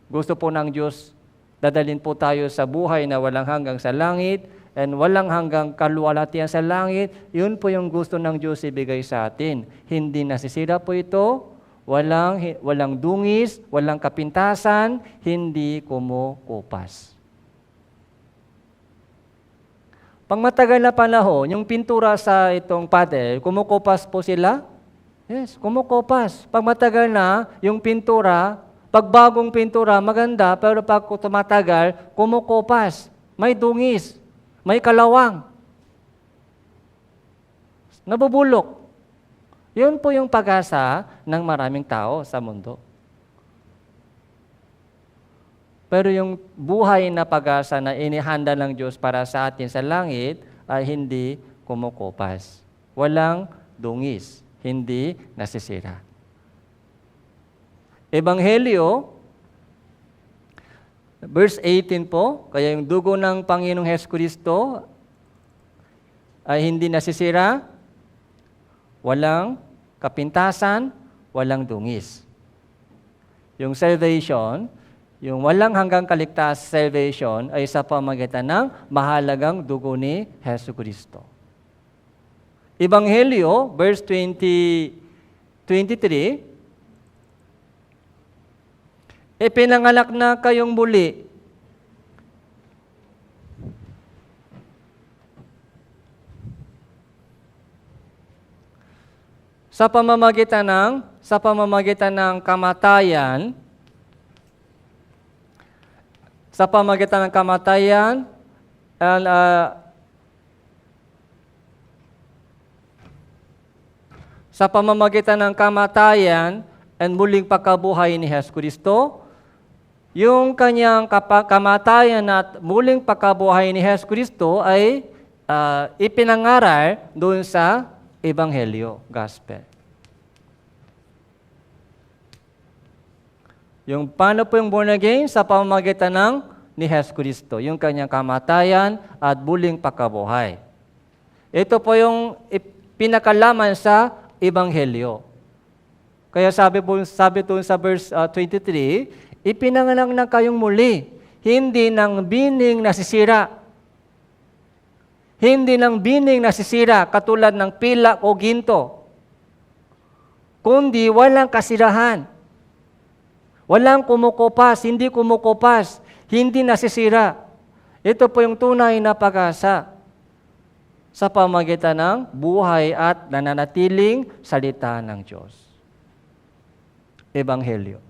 Gusto po ng Diyos, dadalhin po tayo sa buhay na walang hanggang sa langit and walang hanggang kaluwalhatian sa langit. Yun po yung gusto ng Diyos ibigay sa atin. Hindi nasisira po ito, walang dungis, walang kapintasan, hindi kumukupas. Pang matagal na panahon, yung pintura sa itong paddle, kumukupas po sila? Yes, kumukupas. Pag matagal na, yung pintura, pag bagong pintura, maganda, pero pag tumatagal, kumukupas. May dungis, may kalawang. Nabubulok. Yun po yung pag-asa ng maraming tao sa mundo. Pero yung buhay na pag-asa na inihanda ng Diyos para sa atin sa langit ay hindi kumukupas. Walang dungis, hindi nasisira. Ebanghelyo, verse 18 po, kaya yung dugo ng Panginoong Hesukristo ay hindi nasisira, walang kapintasan, walang dungis. Yung salvation, yung walang hanggang kaligtas salvation ay sa pamamagitan ng mahalagang dugo ni Hesukristo. Ebanghelyo, verse 23, pinanganak na kayong muli. Sa pamamagitan ng kamatayan, sa pamamagitan ng kamatayan and muling pagkabuhay ni Hesukristo, yung kanyang kamatayan at muling pagkabuhay ni Hesukristo ay ipinangaral doon sa Ebanghelyo, Gospel. Yung paano po yung born again? Sa pamamagitan ni Hesukristo, yung kanyang kamatayan at muling pagkabuhay. Ito po yung pinakalaman sa Ebanghelyo. Kaya sabi doon sa verse 23, ipinanganak na kayong muli, hindi ng bining nasisira. Hindi ng bining nasisira katulad ng pilak o ginto, kundi walang kasirahan. Walang kumukupas, hindi kumukupas, hindi nasisira. Ito po yung tunay na pag-asa sa pamamagitan ng buhay at nananatiling salita ng Diyos. Ebanghelyo.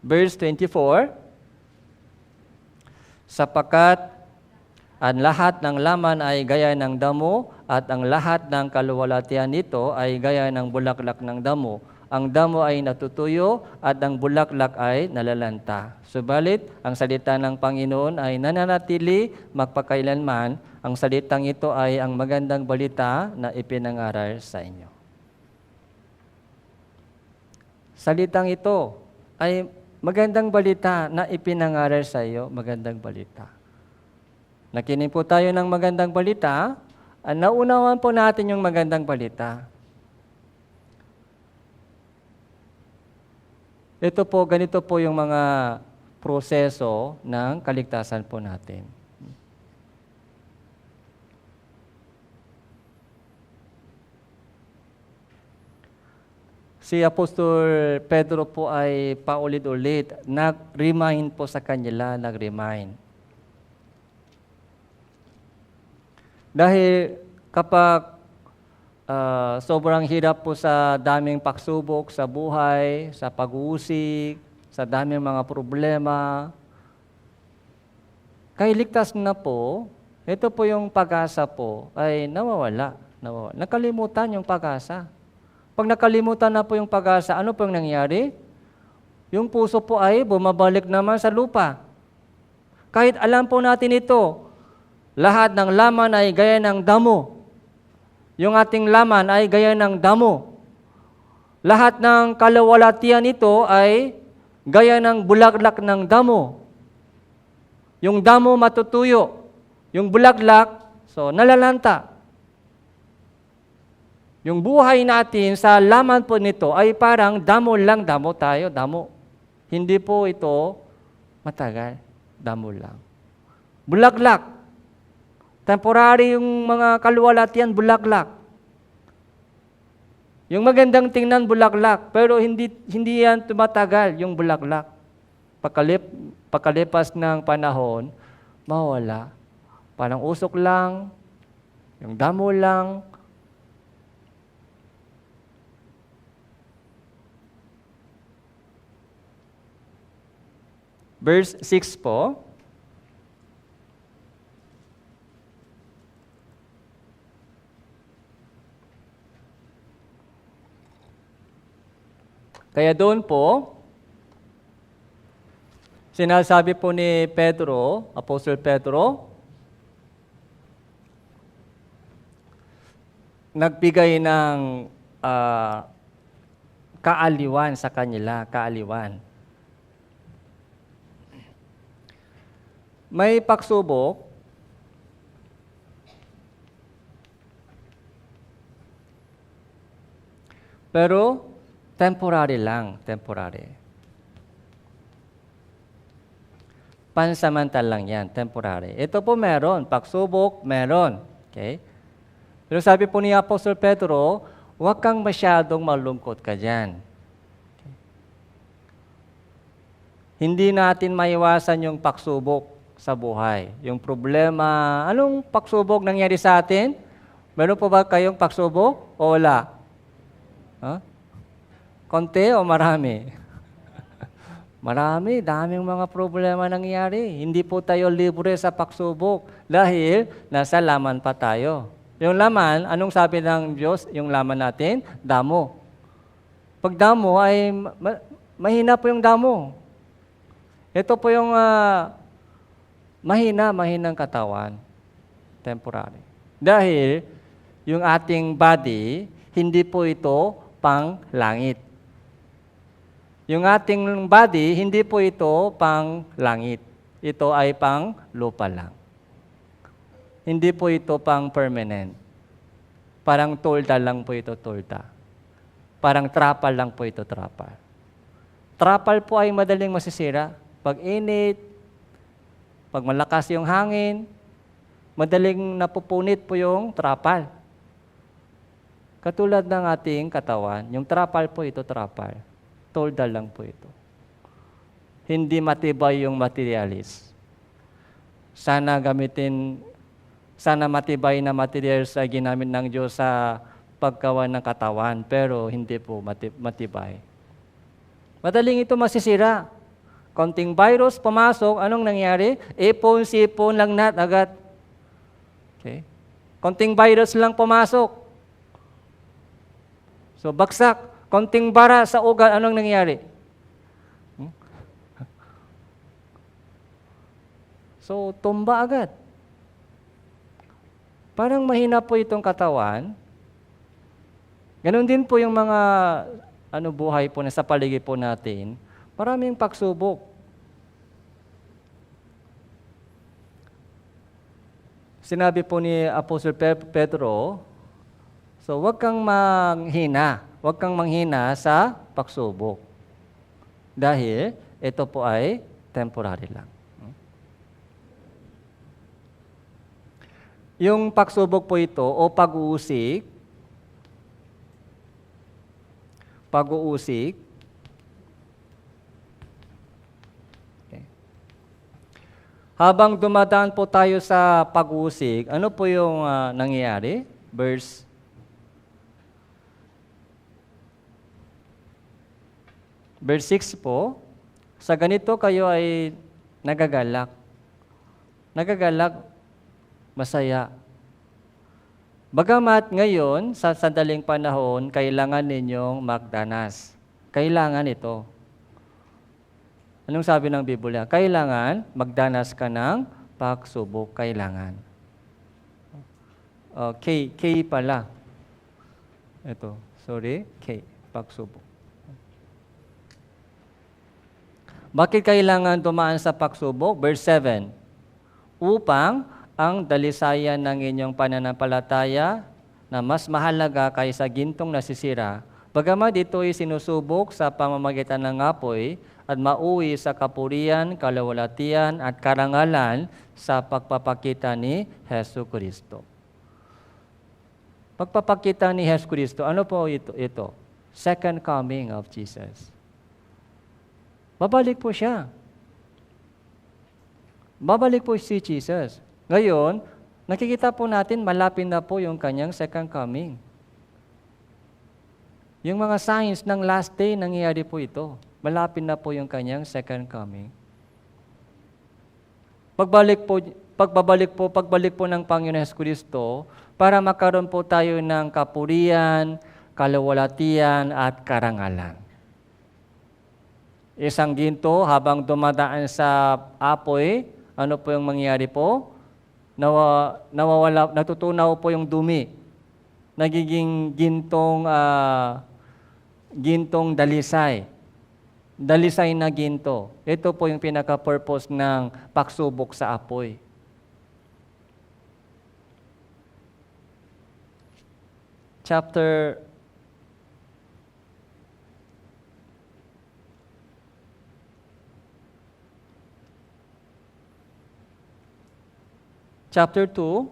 Verse 24, sapagkat ang lahat ng laman ay gaya ng damo at ang lahat ng kaluwalhatian nito ay gaya ng bulaklak ng damo. Ang damo ay natutuyo at ang bulaklak ay nalalanta. Subalit, ang salita ng Panginoon ay nananatili magpakailanman. Ang salitang ito ay ang magandang balita na ipinangaral sa inyo. Salitang ito ay magandang balita na ipinangaral sa iyo, magandang balita. Nakinig po tayo ng magandang balita, naunawan po natin yung magandang balita. Ito po, ganito po yung mga proseso ng kaligtasan po natin. Si Apostol Pedro po ay paulit-ulit, nag-remind po sa kanila, nag-remind. Dahil kapag sobrang hirap po sa daming pagsubok sa buhay, sa pag-uusig, sa daming mga problema, kay ligtas na po, ito po yung pag-asa po ay nawawala. Nakalimutan yung pag-asa. Pag nakalimutan na po yung pag-asa, ano po yung nangyari? Yung puso po ay bumabalik naman sa lupa. Kahit alam po natin ito, lahat ng laman ay gaya ng damo. Yung ating laman ay gaya ng damo. Lahat ng kaluwalhatian nito ay gaya ng bulaklak ng damo. Yung damo matutuyo. Yung bulaklak, nalalanta. Yung buhay natin sa laman po nito ay parang damo lang, damo tayo, damo. Hindi po ito matagal, damo lang. Bulaklak. Temporary yung mga kaluwalhatian, bulaklak. Yung magandang tingnan, bulaklak. Pero hindi yan tumatagal, yung bulaklak. Pagkalipas ng panahon, mawala. Parang usok lang, yung damo lang. Verse 6 po. Kaya doon po, sinasabi po ni Pedro, Apostol Pedro, nagbigay ng kaaliwan sa kanila, kaaliwan. May pagsubok, pero temporary lang, temporary. Pansamantala lang yan, temporary. Ito po meron, pagsubok, meron. Okay? Pero sabi po ni Apostol Pedro, huwag kang masyadong malungkot ka dyan. Okay? Hindi natin maiwasan yung pagsubok sa buhay. Yung problema, anong pagsubok nangyari sa atin? Meron po ba kayong pagsubok o wala? Huh? Konti o marami? Marami, daming mga problema nangyari. Hindi po tayo libre sa pagsubok dahil nasa laman pa tayo. Yung laman, anong sabi ng Diyos? Yung laman natin, damo. Pag damo ay mahina po yung damo. Ito po yung mahinang katawan, temporary. Dahil yung ating body, hindi po ito pang langit. Yung ating body, hindi po ito pang langit. Ito ay pang lupa lang. Hindi po ito pang permanent. Parang tolda lang po ito, tolda. Parang trapal lang po ito, trapal. Trapal po ay madaling masisira. Pag init, pag malakas yung hangin, madaling napupunit po yung trapal. Katulad ng ating katawan, yung trapal po ito, trapal. Tolda lang po ito. Hindi matibay yung materialis. Sana matibay na materials ay ginamit ng Diyos sa paggawa ng katawan, pero hindi po matibay. Madaling ito masisira. Konting virus pumasok, anong nangyari? Ipon-sipon lang nat agad. Okay? Konting virus lang pumasok. So baksak. Konting bara sa ugat, anong nangyari? So tumba agad. Parang mahina po itong katawan. Ganon din po yung mga buhay po na sa paligid po natin. Maraming pagsubok. Sinabi po ni Apostle Pedro, so huwag kang manghina sa pagsubok. Dahil ito po ay temporary lang. Yung pagsubok po ito o pag-uusik, habang dumadaan po tayo sa pag-uusik, ano po yung nangyayari? Verse 6 po, sa ganito kayo ay nagagalak. Masaya. Bagamat ngayon, sa sandaling panahon, kailangan ninyong magdanas. Kailangan ito. Anong sabi ng Biblia? Kailangan magdanas ka ng pagsubok. Kailangan. K pala. Ito. Sorry. K. Pagsubok. Bakit kailangan dumaan sa pagsubok? Verse 7. Upang ang dalisayan ng inyong pananampalataya na mas mahalaga kaysa gintong nasisira, bagamat ito'y sinusubok sa pamamagitan ng apoy, at mauwi sa kapurihan, kalawalatian at karangalan sa pagpapakita ni Hesus Kristo. Pagpapakita ni Hesus Kristo, ano po ito? Second coming of Jesus. Babalik po siya. Babalik po si Jesus. Ngayon, nakikita po natin malapit na po yung kanyang second coming. Yung mga signs ng last day, nangyayari po ito. Malapit na po yung kanyang second coming. Pagbalik po ng Panginoon Jesucristo para makaroon po tayo ng kapurihan, kalawalatian at karangalan. Isang ginto habang dumadaan sa apoy, ano po yung mangyayari po? Natutunaw po yung dumi. Nagiging gintong dalisay. Dalisay na ginto. Ito po yung pinaka-purpose ng pagsubok sa apoy. Chapter 2,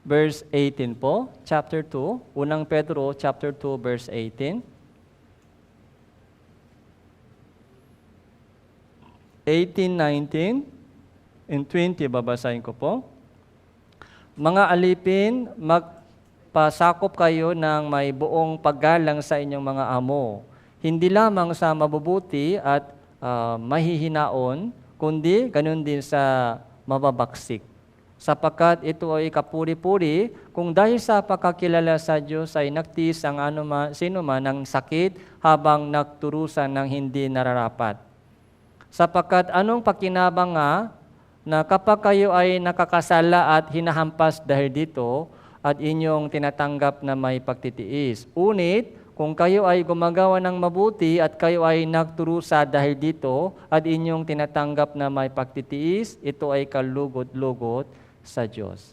verse 18 po. Chapter 2, unang Pedro, chapter 2, verse 18. 18, 19, and 20, babasahin ko po. Mga alipin, magpasakop kayo ng may buong paggalang sa inyong mga amo. Hindi lamang sa mabubuti at mahihinaon, kundi ganun din sa mababaksik. Sapagkat ito ay kapuri-puri kung dahil sa pagkakilala sa Diyos ay nagtiis ang sino man ng sakit habang nagturusan ng hindi nararapat. Sapagkat anong pakinabang nga na kapag kayo ay nakakasala at hinahampas dahil dito at inyong tinatanggap na may pagtitiis. Unit, kung kayo ay gumagawa ng mabuti at kayo ay nagturusa dahil dito at inyong tinatanggap na may pagtitiis, ito ay kalugot-lugot sa Diyos.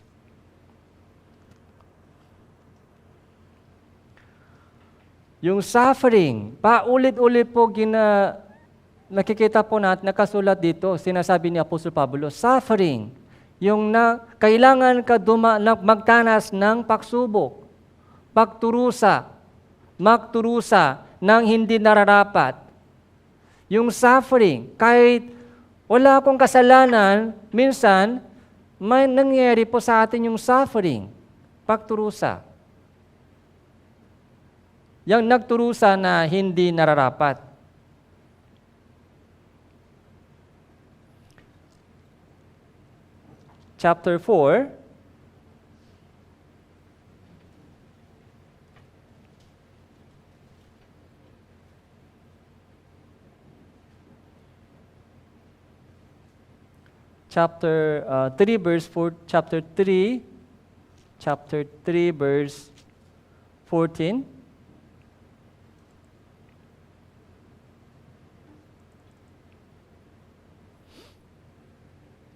Yung suffering, paulit-ulit po nakikita po natin, nakasulat dito, sinasabi ni Apostol Pablo, suffering, yung kailangan ka magtanas ng pagsubok, magturusa ng hindi nararapat. Yung suffering, kahit wala akong kasalanan, minsan, may nangyayari po sa atin yung suffering, pagturusa. Yung nagturusa na hindi nararapat. chapter 4, chapter 3 verse 4, chapter 3 verse 14.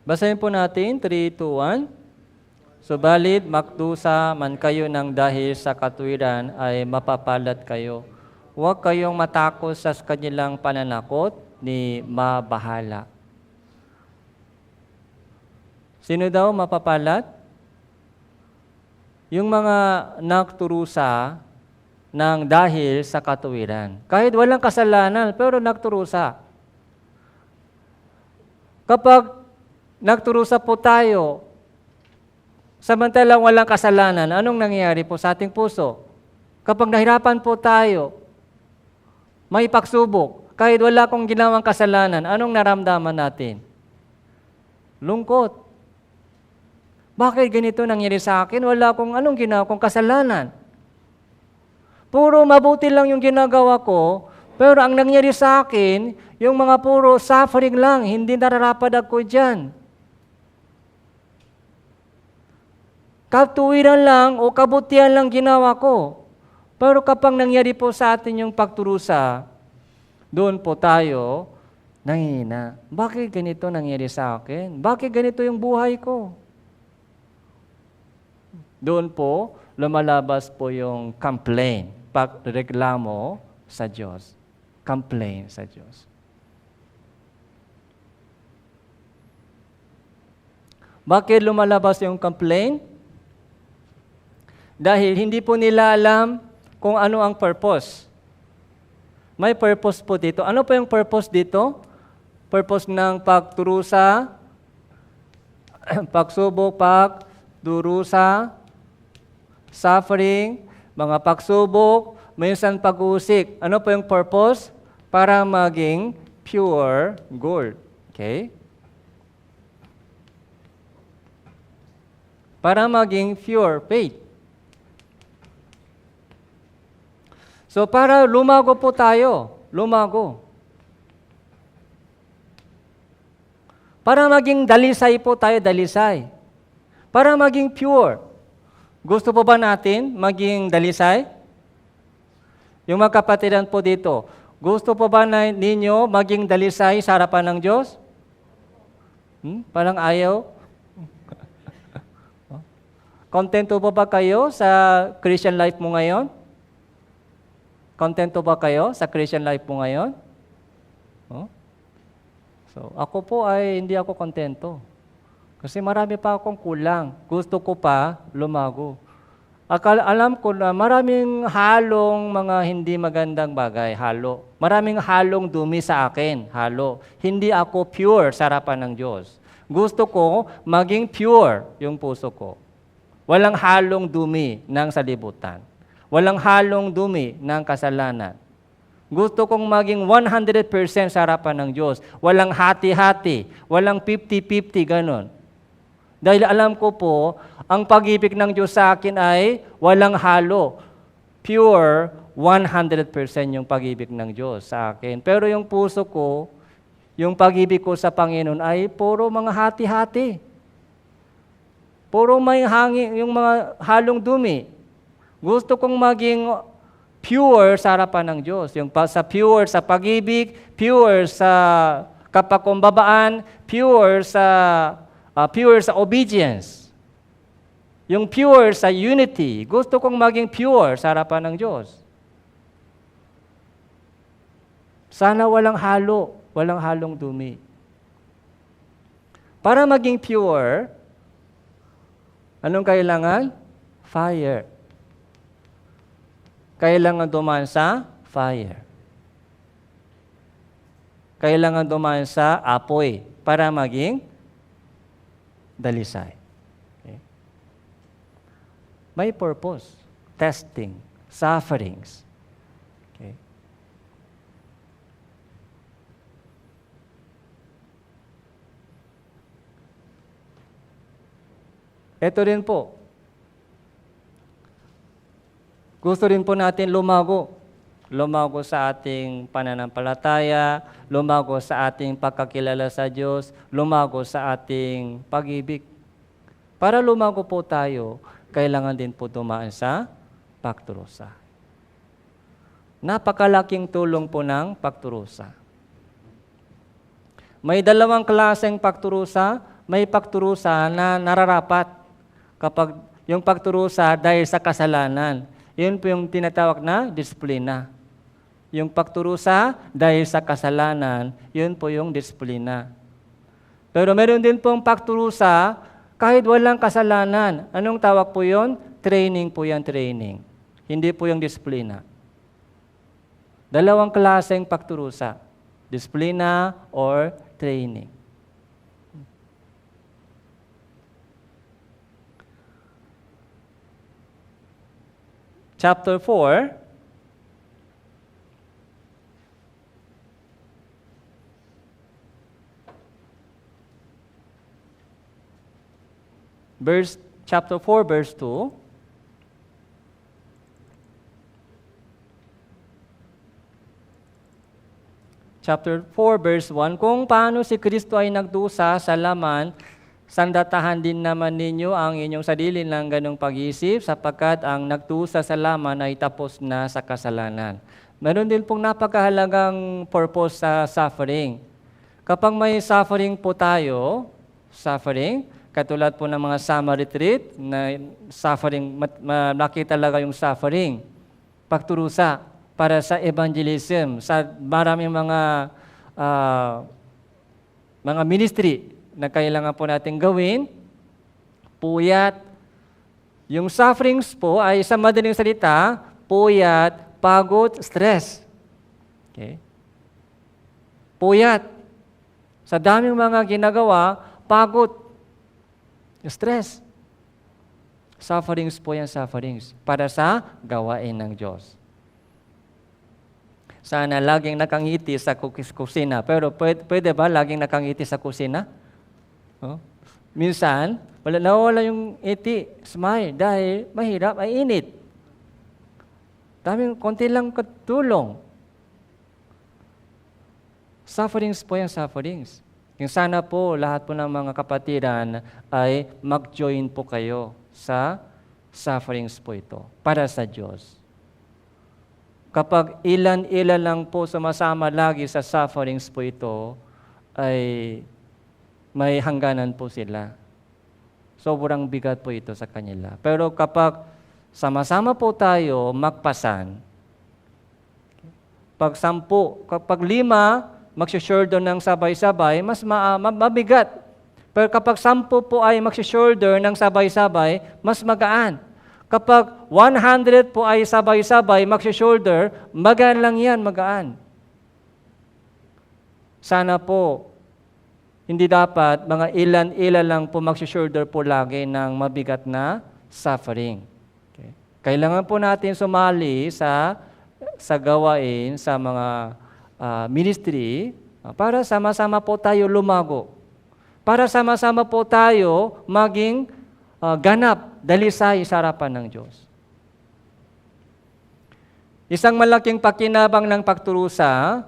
Basahin po natin, 3, 2, 1. Subalit, magdusa man kayo ng dahil sa katuwiran ay mapapalad kayo. Huwag kayong matakot sa kanilang pananakot ni mabahala. Sino daw mapapalad? Yung mga nagturusa ng dahil sa katuwiran. Kahit walang kasalanan, pero nagturusa. Kapag nagturusa po tayo, samantalang walang kasalanan, anong nangyayari po sa ating puso? Kapag nahirapan po tayo, may pagsubok, kahit wala akong ginawang kasalanan, anong naramdaman natin? Lungkot. Bakit ganito nangyari sa akin? Wala akong anong ginawa kong kasalanan. Puro mabuti lang yung ginagawa ko, pero ang nangyari sa akin, yung mga puro suffering lang, hindi nararapat ako dyan. Katuwiran lang o kabutihan lang ginawa ko. Pero kapag nangyari po sa atin yung pagturusa, doon po tayo nanghihina. Bakit ganito nangyari sa akin? Bakit ganito yung buhay ko? Doon po, lumalabas po yung complaint, pagreklamo sa Diyos. Complaint sa Diyos. Bakit lumalabas yung complaint? Dahil hindi po nila alam kung ano ang purpose. May purpose po dito. Ano po yung purpose dito? Purpose ng pagturusa, pagsubok, pagdurusa, suffering, mga pagsubok, minsan pag-uusik. Ano po yung purpose? Para maging pure gold. Okay? Para maging pure faith. So para lumago po tayo, lumago. Para maging dalisay po tayo, dalisay. Para maging pure. Gusto po ba natin maging dalisay? Yung mga kapatiran po dito, gusto po ba ninyo maging dalisay sa harapan ng Diyos? Parang ayaw? Kontento po ba kayo sa Christian life mo ngayon? Kontento ba kayo sa Christian life mo ngayon? So, ako po ay hindi ako kontento. Kasi marami pa akong kulang. Gusto ko pa lumago. Alam ko na maraming halong mga hindi magandang bagay, halo. Maraming halong dumi sa akin, halo. Hindi ako pure sa harapan ng Diyos. Gusto ko maging pure yung puso ko. Walang halong dumi ng salibutan. Walang halong dumi ng kasalanan. Gusto kong maging 100% sa harapan ng Diyos. Walang hati-hati, walang 50-50, ganon. Dahil alam ko po, ang pag-ibig ng Diyos sa akin ay walang halo. Pure, 100% yung pag-ibig ng Diyos sa akin. Pero yung puso ko, yung pag-ibig ko sa Panginoon ay puro mga hati-hati. Puro may hangin, yung mga halong dumi. Gusto kong maging pure sa harapan ng Diyos. Yung pure sa pag-ibig, pure sa kapakumbabaan, pure sa obedience. Yung pure sa unity. Gusto kong maging pure sa harapan ng Diyos. Sana walang halo, walang halong dumi. Para maging pure, anong kailangan? Fire. Kailangan dumaan sa fire. Kailangan dumaan sa apoy para maging dalisay. Okay? May purpose. Testing. Sufferings. Okay? Ito rin po, gusto rin po natin lumago. Lumago sa ating pananampalataya, lumago sa ating pagkakilala sa Diyos, lumago sa ating pag-ibig. Para lumago po tayo, kailangan din po dumaan sa pagdurusa. Napakalaking tulong po ng pagdurusa. May dalawang klaseng pagdurusa. May pagdurusa na nararapat kapag yung pagdurusa dahil sa kasalanan. Yun po yung tinatawag na disiplina. Yung pagdurusa dahil sa kasalanan, yun po yung disiplina. Pero meron din pong pagdurusa kahit walang kasalanan. Anong tawag po yun? Training po yan, training. Hindi po yung disiplina. Dalawang klaseng pagdurusa. Disiplina or training. Chapter 4, chapter 4, verse 2. Chapter 4, verse 1. Kung paano si Kristo ay nagdusa sa laman, sandatahan din naman ninyo ang inyong sarili ng ganong pag-iisip, sapagkat ang nagdusa sa laman ay tapos na sa kasalanan. Meron din pong napakahalagang purpose sa suffering. Kapag may suffering po tayo, katulad po ng mga summer retreat, na suffering, nakita talaga yung suffering, pagturusa para sa evangelism, sa maraming mga ministry na kailangan po natin gawin, puyat. Yung sufferings po ay sa madaling salita, puyat, pagod, stress. Okay? Puyat. Sa daming mga ginagawa, pagod, stress. Sufferings po yan, sufferings. Para sa gawain ng Diyos. Sana laging nakangiti sa kusina. Pero pwede ba laging nakangiti sa kusina? Oh? Minsan, nawala yung ngiti, smile, dahil mahirap ay init. Konti lang katulong. Sufferings po yan, sufferings. Yung sana po, lahat po ng mga kapatiran ay mag-join po kayo sa sufferings po ito para sa Diyos. Kapag ilan-ilan lang po sumasama lagi sa sufferings po ito, ay may hangganan po sila. Sobrang bigat po ito sa kanila. Pero kapag sama-sama po tayo magpasan, kapag 5, mag-shoulder ng sabay-sabay, mas mabigat. Pero kapag 10 po ay mag-shoulder ng sabay-sabay, mas magaan. Kapag 100 po ay sabay-sabay, mag-shoulder, magaan lang yan, magaan. Sana po, hindi dapat mga ilan-ilan lang po mag-shoulder po lagi ng mabigat na suffering. Okay. Kailangan po natin sumali sa gawain, sa mga ministry, para sama-sama po tayo lumago. Para sama-sama po tayo maging ganap, dalisay sa harapan ng Diyos. Isang malaking pakinabang ng pagturusa,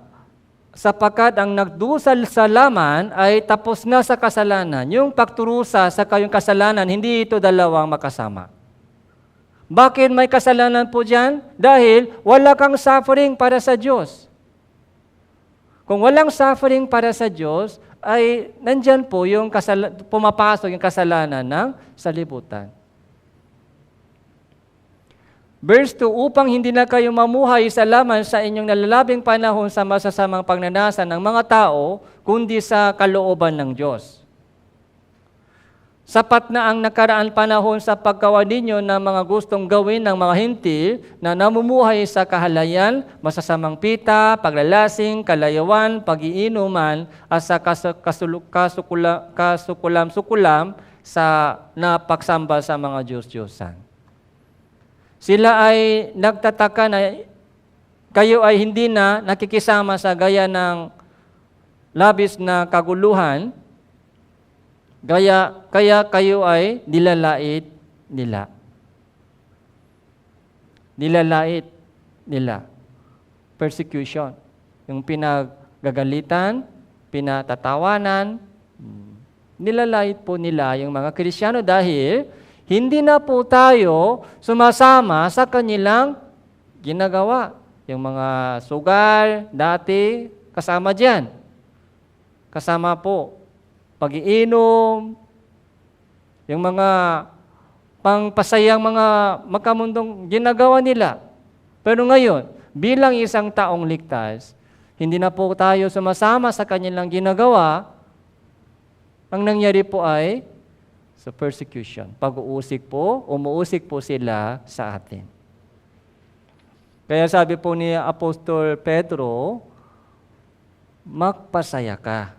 sapagkat ang nagdusal sa laman ay tapos na sa kasalanan. Yung pagturusa sa kayong kasalanan, hindi ito dalawang makasama. Bakit may kasalanan po dyan? Dahil wala kang suffering para sa Diyos. Kung walang suffering para sa Diyos, ay nandyan po yung pumapasok yung kasalanan ng salibutan. Verse 2, upang hindi na kayo mamuhay sa laman sa inyong nalalabing panahon sa masasamang pagnanasa ng mga tao, kundi sa kalooban ng Diyos. Sapat na ang nakaraan panahon sa paggawa ninyo ng mga gustong gawin ng mga hintil na namumuhay sa kahalayan, masasamang pita, paglalasing, kalayawan, pag-iinuman, at sa kasukulam-sukulam sa napagsamba sa mga Diyos-Diyosan. Sila ay nagtataka na kayo ay hindi na nakikisama sa gaya ng labis na kaguluhan, Kaya kayo ay nilalait nila. Nilalait nila. Persecution. Yung pinagagalitan, pinatatawanan, nilalait po nila yung mga Kristiyano dahil hindi na po tayo sumasama sa kanilang ginagawa. Yung mga sugal, dati, kasama dyan. Kasama po pag-iinom, yung mga pangpasayang mga magkamundong ginagawa nila. Pero ngayon, bilang isang taong ligtas, hindi na po tayo sumasama sa kanilang ginagawa. Ang nangyari po ay sa persecution. Pag-uusig po, umuusig po sila sa atin. Kaya sabi po ni Apostol Pedro, magpasaya ka.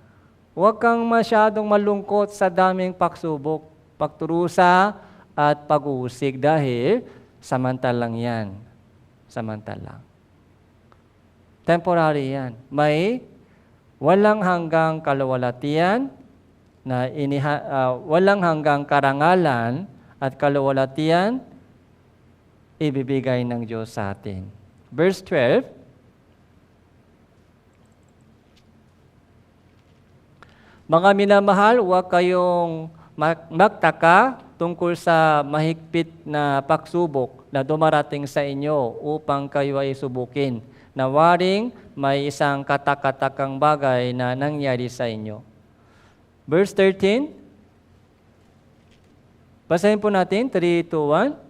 Huwag kang masyadong malungkot sa daming pagsubok, pagturusa at pag-uusig dahil samantalang yan. Samantalang. Temporary yan. May walang hanggang kaluwalhatian na walang hanggang karangalan at kaluwalhatian ibibigay ng Diyos sa atin. Verse 12, mga minamahal, huwag kayong magtaka tungkol sa mahigpit na pagsubok na dumarating sa inyo upang kayo ay subukin, na waring may isang katakatakang bagay na nangyari sa inyo. Verse 13, basahin po natin, 3, 2, 1.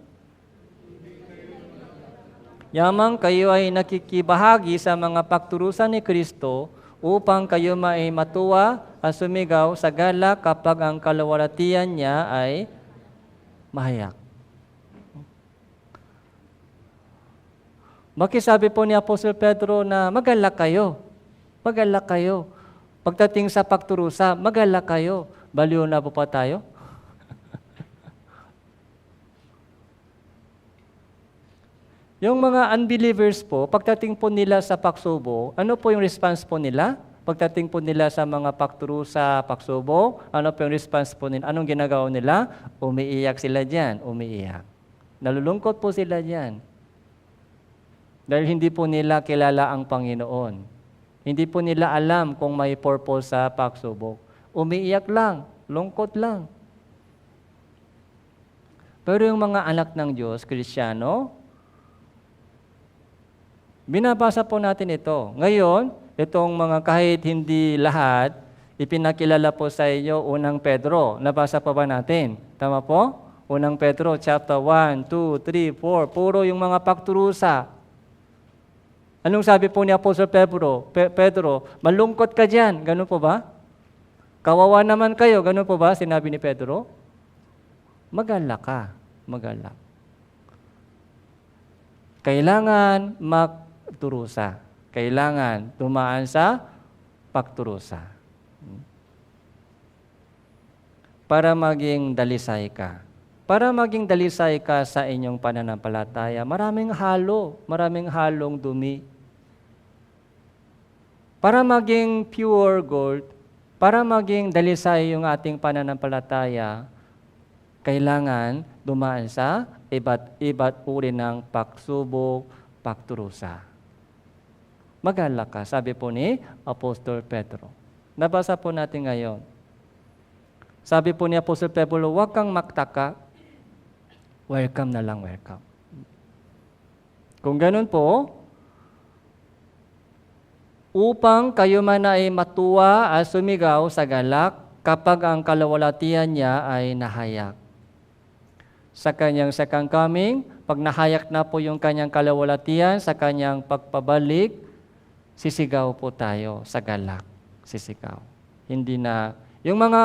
Yamang kayo ay nakikibahagi sa mga pagturusan ni Kristo upang kayo may matuwa at sumigaw sa galak kapag ang kaluwalhatian niya ay mahayak. Bakit sabi po ni Apostol Pedro na magalak kayo? Magalak kayo. Pagdating sa pagturusa, magalak kayo. Baliw na po pa tayo? Yung mga unbelievers po, pagdating po nila sa pagsubok, ano po yung response po nila? Pagdating po nila sa mga pagturusa, pagsubok, ano po yung response po nila? Anong ginagawa nila? Umiiyak sila dyan, umiiyak. Nalulungkot po sila dyan. Dahil hindi po nila kilala ang Panginoon. Hindi po nila alam kung may purpose sa pagsubok. Umiiyak lang, lungkot lang. Pero yung mga anak ng Diyos, Kristiyano, binabasa po natin ito. Ngayon, itong mga kahit hindi lahat, ipinakilala po sa inyo unang Pedro. Nabasa pa ba natin? Tama po? Unang Pedro, chapter 1, 2, 3, 4. Puro yung mga pagturusa. Anong sabi po ni Apostol Pedro, malungkot ka dyan. Ganun po ba? Kawawa naman kayo. Ganun po ba? Sinabi ni Pedro. Magalak ka. Magalak. Kailangan magturusa. Kailangan dumaan sa pagturusa. Para maging dalisay ka. Para maging dalisay ka sa inyong pananampalataya, maraming halong dumi. Para maging pure gold, para maging dalisay yung ating pananampalataya, kailangan dumaan sa iba't uri ng pagsubok, pagturusa. Magalak ka, sabi po ni Apostol Pedro. Nabasa po natin ngayon. Sabi po ni Apostol Pedro, huwag kang magtaka, welcome na lang, welcome. Kung ganun po, upang kayo man ay matuwa at sumigaw sa galak kapag ang kaluwalhatian niya ay nahayak. Sa kanyang second coming, pag nahayak na po yung kanyang kaluwalhatian, sa kanyang pagpabalik, sisigaw po tayo sa galak. Sisigaw. Hindi na, yung mga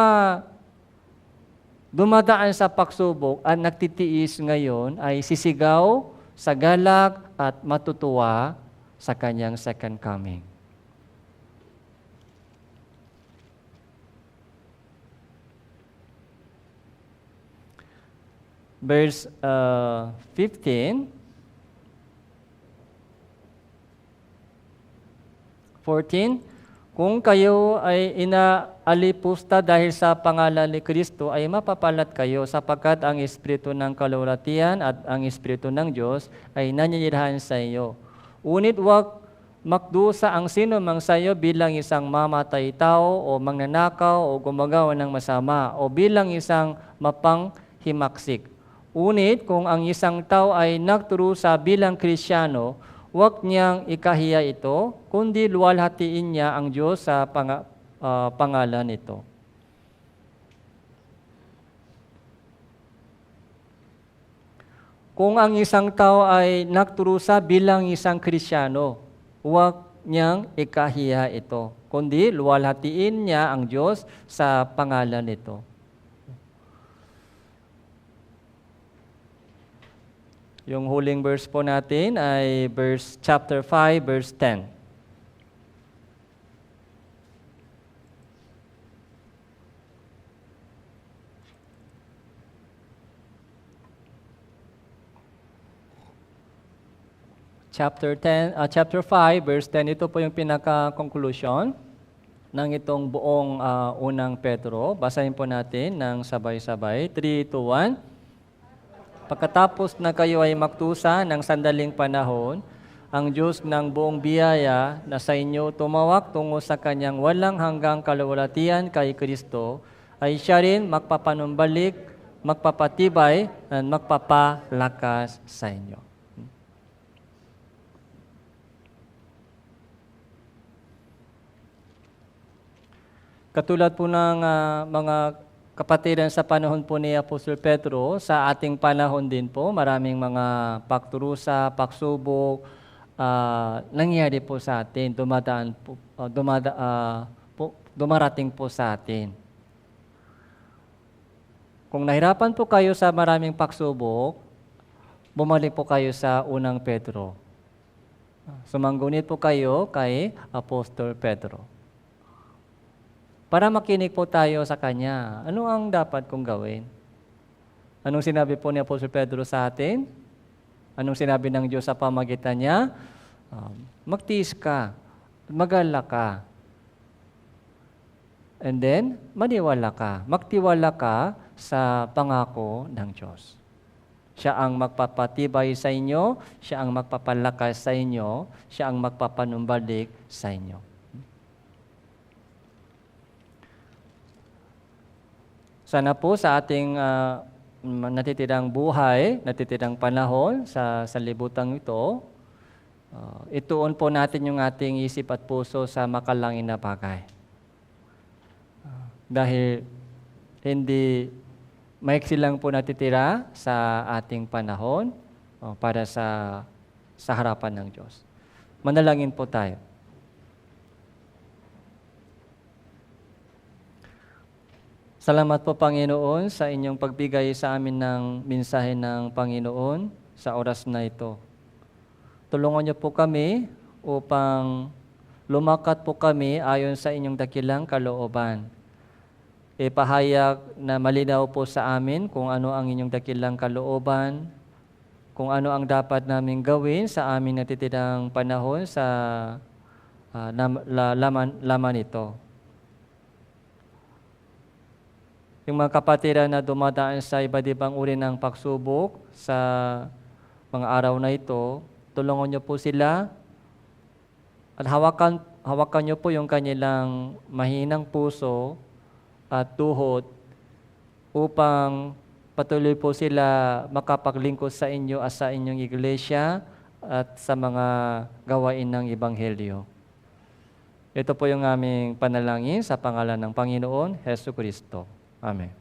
dumadaan sa pagsubok at nagtitiis ngayon ay sisigaw sa galak at matutuwa sa kanyang second coming. Verse 15, 14, kung kayo ay alipusta dahil sa pangalan ni Kristo ay mapapalat kayo sapagkat ang Espiritu ng kalulatian at ang Espiritu ng Diyos ay naniniirahan sa iyo. Unit huwag makdusa ang sino mang sa iyo bilang isang mamatay tao o magnanakaw o gumagawa ng masama o bilang isang mapanghimaksik. Unit kung ang isang tao ay nagturusa bilang Kristiyano, huwag niyang ikahiya ito, kundi luwalhatiin niya ang Diyos sa pangalan nito. Kung ang isang tao ay nagturusa bilang isang Kristiyano, huwag niyang ikahiya ito, kundi luwalhatiin niya ang Diyos sa pangalan nito. Yung huling verse po natin ay chapter 5, verse 10. Chapter 5, verse 10, ito po yung pinaka-conclusion ng itong buong unang Pedro. Basahin po natin ng sabay-sabay. 3, 2, 1. Pagkatapos na kayo ay magtusa ng sandaling panahon, ang Diyos ng buong biyaya na sa inyo tumawak tungo sa Kanyang walang hanggang kalulatian kay Kristo, ay siya rin magpapanumbalik, magpapatibay, at magpapalakas sa inyo. Katulad po ng mga kapatiran sa panahon po ni Apostol Pedro, sa ating panahon din po, maraming mga pagturusa, pagsubok, nangyari po sa atin, dumarating po sa atin. Kung nahirapan po kayo sa maraming pagsubok, bumalik po kayo sa unang Pedro. Sumanggunit po kayo kay Apostol Pedro. Para makinig po tayo sa Kanya. Ano ang dapat kong gawin? Anong sinabi po ni Apostol Pedro sa atin? Anong sinabi ng Diyos sa pamagitan niya? Magtiis ka, mag-alala ka. And then, maniwala ka. Magtiwala ka sa pangako ng Diyos. Siya ang magpapatibay sa inyo, siya ang magpapalakas sa inyo, siya ang magpapanumbalik sa inyo. Sana po sa ating natitirang buhay, natitirang panahon sa libutang ito, ituon po natin yung ating isip at puso sa makalangin na bagay. Dahil hindi maiksi lang po natitira sa ating panahon para sa harapan ng Diyos. Manalangin po tayo. Salamat po, Panginoon, sa inyong pagbigay sa amin ng mensahe ng Panginoon sa oras na ito. Tulungan niyo po kami upang lumakat po kami ayon sa inyong dakilang kalooban. Ipahayag na malinaw po sa amin kung ano ang inyong dakilang kalooban, kung ano ang dapat namin gawin sa aming natitirang panahon sa laman ito. Yung mga kapatiran na dumadaan sa iba't ibang uri ng pagsubok sa mga araw na ito, tulungan niyo po sila at hawakan niyo po yung kanilang mahinang puso at tuhod upang patuloy po sila makapaglingkod sa inyo at sa inyong iglesia at sa mga gawain ng Ebanghelyo. Ito po yung aming panalangin sa pangalan ng Panginoon Hesus Kristo. Amen.